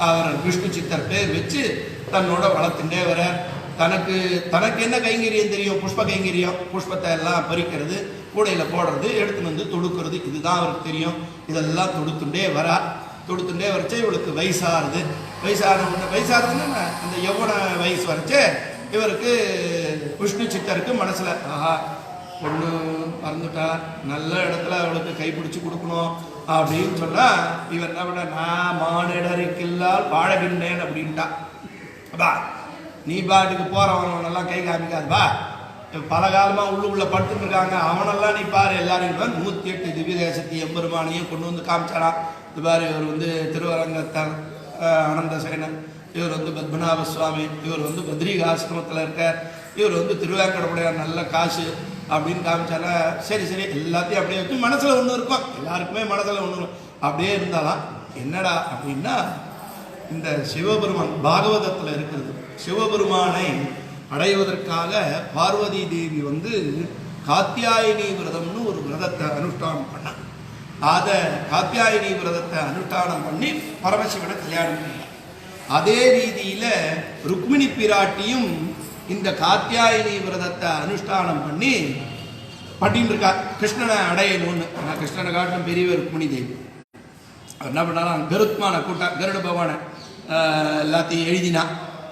Speaker 2: அவர் விஷ்ணு சித்தர் பேர் வச்சு தன்னோட வளர்த்துட்டே வர. தனக்கு என்ன கைங்கரியம் தெரியும்? புஷ்ப கைங்கரியம். புஷ்பத்தை எல்லாம் பறிக்கிறது, கூடையில் போடுறது, எடுத்துன்னு தொடுக்கிறது, இதுதான் அவருக்கு தெரியும். இதெல்லாம் தொடுத்துட்டே வரா. தொடுத்துட்டே வரைச்சே இவளுக்கு வயசாகுது. வயசாகுதுன்னா அந்த யௌவன வயசு வரைச்சே இவருக்கு விஷ்ணு சித்தருக்கு மனசில், ஆஹா பொண்ணு மறந்துட்டா, நல்ல இடத்துல அவளுக்கு கைப்பிடிச்சு கொடுக்கணும் அப்படின்னு சொன்னால் இவர் என்ன பண்ண, நான் மானிடருக்கில்லால் வாழகின்றேன் அப்படின்ட்டா. அப்பா நீ பாட்டுக்கு போகிறவனெல்லாம் கை காமிக்காதுப்பா, பல காலமாக உள்ளுக்குள்ள படுத்துட்டு இருக்காங்க, அவனெல்லாம் நீ பாரு. எல்லாரும் 108 திவ்ய தேசத்தை எம்பெருமானையும் கொண்டு காமிச்சாராம். இது பாரு, இவர் திருவரங்கத்தான் ஆனந்த சேனன், இவர் பத்மநாப சுவாமி, இவர் பத்ரிகாசிரமத்தில் இருக்கார், இவர் திருவேங்கடமுடையார், நல்ல காசு அப்படின்னு காமிச்சால. சரி எல்லாத்தையும் அப்படியே வச்சு மனசில் ஒன்று இருக்கும், எல்லாருக்குமே மனசில் ஒன்று அப்படியே இருந்தாலாம். என்னடா அப்படின்னா, இந்த சிவபெருமான் பாகவதத்தில் இருக்கிறது, சிவபெருமானை அடைவதற்காக பார்வதி தேவி காத்தியாயினி விரதம்னு ஒரு விரதத்தை அனுஷ்டானம் பண்ண. அதை காத்தியாயினி விரதத்தை அனுஷ்டானம் பண்ணி பரமசிவனை கல்யாணம் பண்ண. அதே ரீதியில ருக்மிணி பிராட்டியும் இந்த காத்தியாயினி விரதத்தை அனுஷ்டானம் பண்ணி பண்ணிட்டு இருக்கா, கிருஷ்ணனை அடையணும்னு. ஆனால் கிருஷ்ணனை காட்டும் பெரியவர் ருக்மிணி தேவி. அவர் என்ன பண்ணாலும் கருத்மான கூட்டா, கருட பகவானை எல்லாத்தையும் எழுதினா,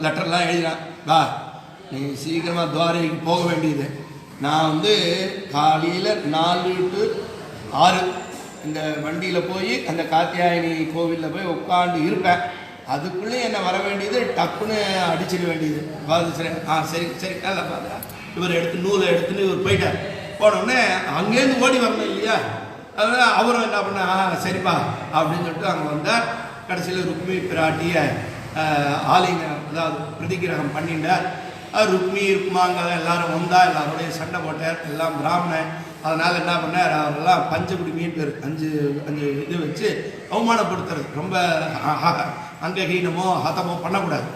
Speaker 2: லெட்டர்லாம் எழுதினா, வா நீ சீக்கிரமாக துவாரைக்கு போக வேண்டியது, நான் வந்து காலையில் 4 to 6 இந்த வண்டியில் போய் அந்த காத்தியாயினி கோவிலில் போய் உட்காந்து இருப்பேன். அதுக்குள்ளே என்னை வர வேண்டியது டப்புன்னு அடிச்சிட வேண்டியது. சரி சரி சரி நல்லா பார்த்தா இவர் எடுத்து நூலை எடுத்துன்னு இவர் போயிட்டார். போனோடனே அங்கேருந்து ஓடி வரணும் இல்லையா, அதனால் அவரும் என்ன பண்ண சரிப்பா அப்படின்னு சொல்லிட்டு அங்கே வந்தார். கடைசியில் ருக்மி பிராட்டிய ஆலிங்க அதாவது பிரதிகிரகம் பண்ணிட்டார். ருக்மி ருக்மாங்க எல்லாரும் வந்தா எல்லாரோடைய சண்டை போட்டார். எல்லாம் பிராமணன். அதனால் என்ன பண்ணார், அவரெல்லாம் பஞ்சகுடி மீன் பேர் 5 இது வச்சு அவமானப்படுத்துறது, ரொம்ப அங்கஹீனமோ ஹதமோ பண்ணக்கூடாது.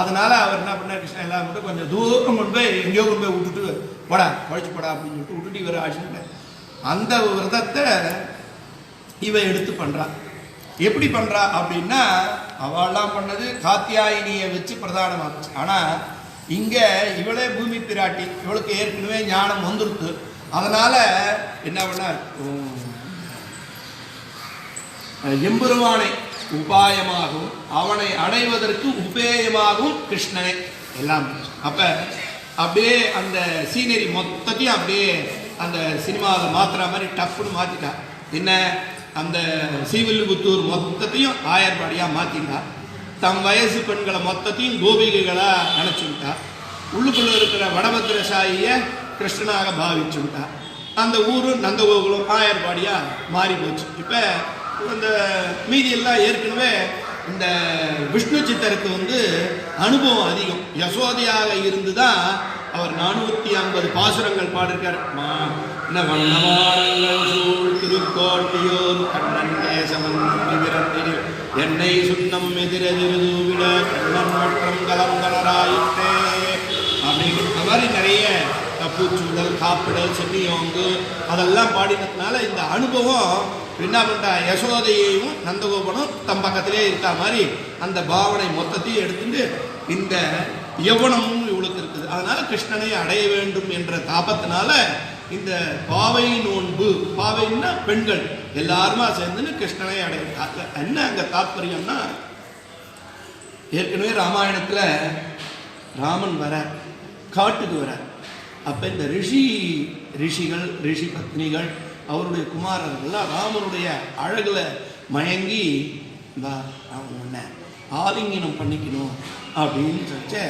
Speaker 2: அதனால அவர் என்ன பண்ணார், கிருஷ்ணன் எல்லாம் மட்டும் கொஞ்சம் தூரம் கொண்டு போய் எங்கேயோ கொண்டு போய் விட்டுட்டு போடா பழிச்சு போடா அப்படின்னு சொல்லிட்டு விட்டுட்டு இவர் ஆட்சிட்டு அந்த விரதத்தை இவ எடுத்து பண்றா. எப்படி பண்றா அப்படின்னா, அவெல்லாம் பண்ணது காத்தியாயினியை வச்சு பிரதானமாச்சு. ஆனா இங்க இவளே பூமி பிராட்டி, இவளுக்கு ஏற்கனவே ஞானம் வந்துருத்து. அதனால என்ன பண்ணார், எம்பெருமானை உபாயமாகவும் அவனை அடைவதற்கு உபேயமாகவும் கிருஷ்ணனே எல்லாம். அப்ப அப்படியே அந்த சீனரி மொத்தத்தையும் அப்படியே அந்த சினிமாவில் மாத்துற மாதிரி டப்புன்னு மாத்திட்டா. என்ன, அந்த ஸ்ரீவில்லிபுத்தூர் மொத்தத்தையும் ஆயர்பாடியாக மாற்றிட்டா. தம் வயசு பெண்களை மொத்தத்தையும் கோபிகைகளாக நினச்சுட்டா. உள்ளுக்குள்ளே இருக்கிற வடபத்திரசாயியை கிருஷ்ணனாக பாவிச்சுட்டா. அந்த ஊர் நந்தகோகுலம் ஆயர்பாடியாக மாறி போச்சு. இப்போ இந்த மீதியெல்லாம் ஏற்கனவே இந்த விஷ்ணு சித்தருக்கு வந்து அனுபவம் அதிகம். யசோதையாக இருந்து தான் அவர் 450 பாசுரங்கள் பாடிருக்கார். என்ன வண்ணமாடங்கள் சூழ் திருக்கோட்டியோர் கண்ணன் கேசவன் எதிரத்தினில் என்னை சுண்ணம் எதிரெதிர்விட கண்ணன் மற்றும் கலந்தனராயிற்றே அப்படிங்கிற மாதிரி நிறைய பூச்சூடல் காப்பிடல் சென்னியோங்கு அதெல்லாம் பாடினதுனால இந்த அனுபவம் என்ன பண்ணா, யசோதையையும் நந்தகோபனும் தம் பக்கத்திலே இருக்கா மாதிரி அந்த பாவனை மொத்தத்தையும் எடுத்துட்டு இந்த யவனமும் இவளுக்கு இருக்குது. அதனால கிருஷ்ணனை அடைய வேண்டும் என்ற தாபத்தினால இந்த பாவை நோன்பு, பாவைன்னா பெண்கள் எல்லாருமா சேர்ந்துன்னு கிருஷ்ணனை அடைய. என்ன அங்க தாற்பயம்னா, ஏற்கனவே ராமாயணத்துல ராமன் வர காட்டுக்கு வர, அப்ப இந்த ரிஷிகள் ரிஷி பத்னிகள் அவருடைய குமாரர்கள்லாம் ராமனுடைய அழகுல மயங்கி உன்னை ஆலிங்கனம் பண்ணிக்கணும் அப்படின்னு சொல்லிச்சு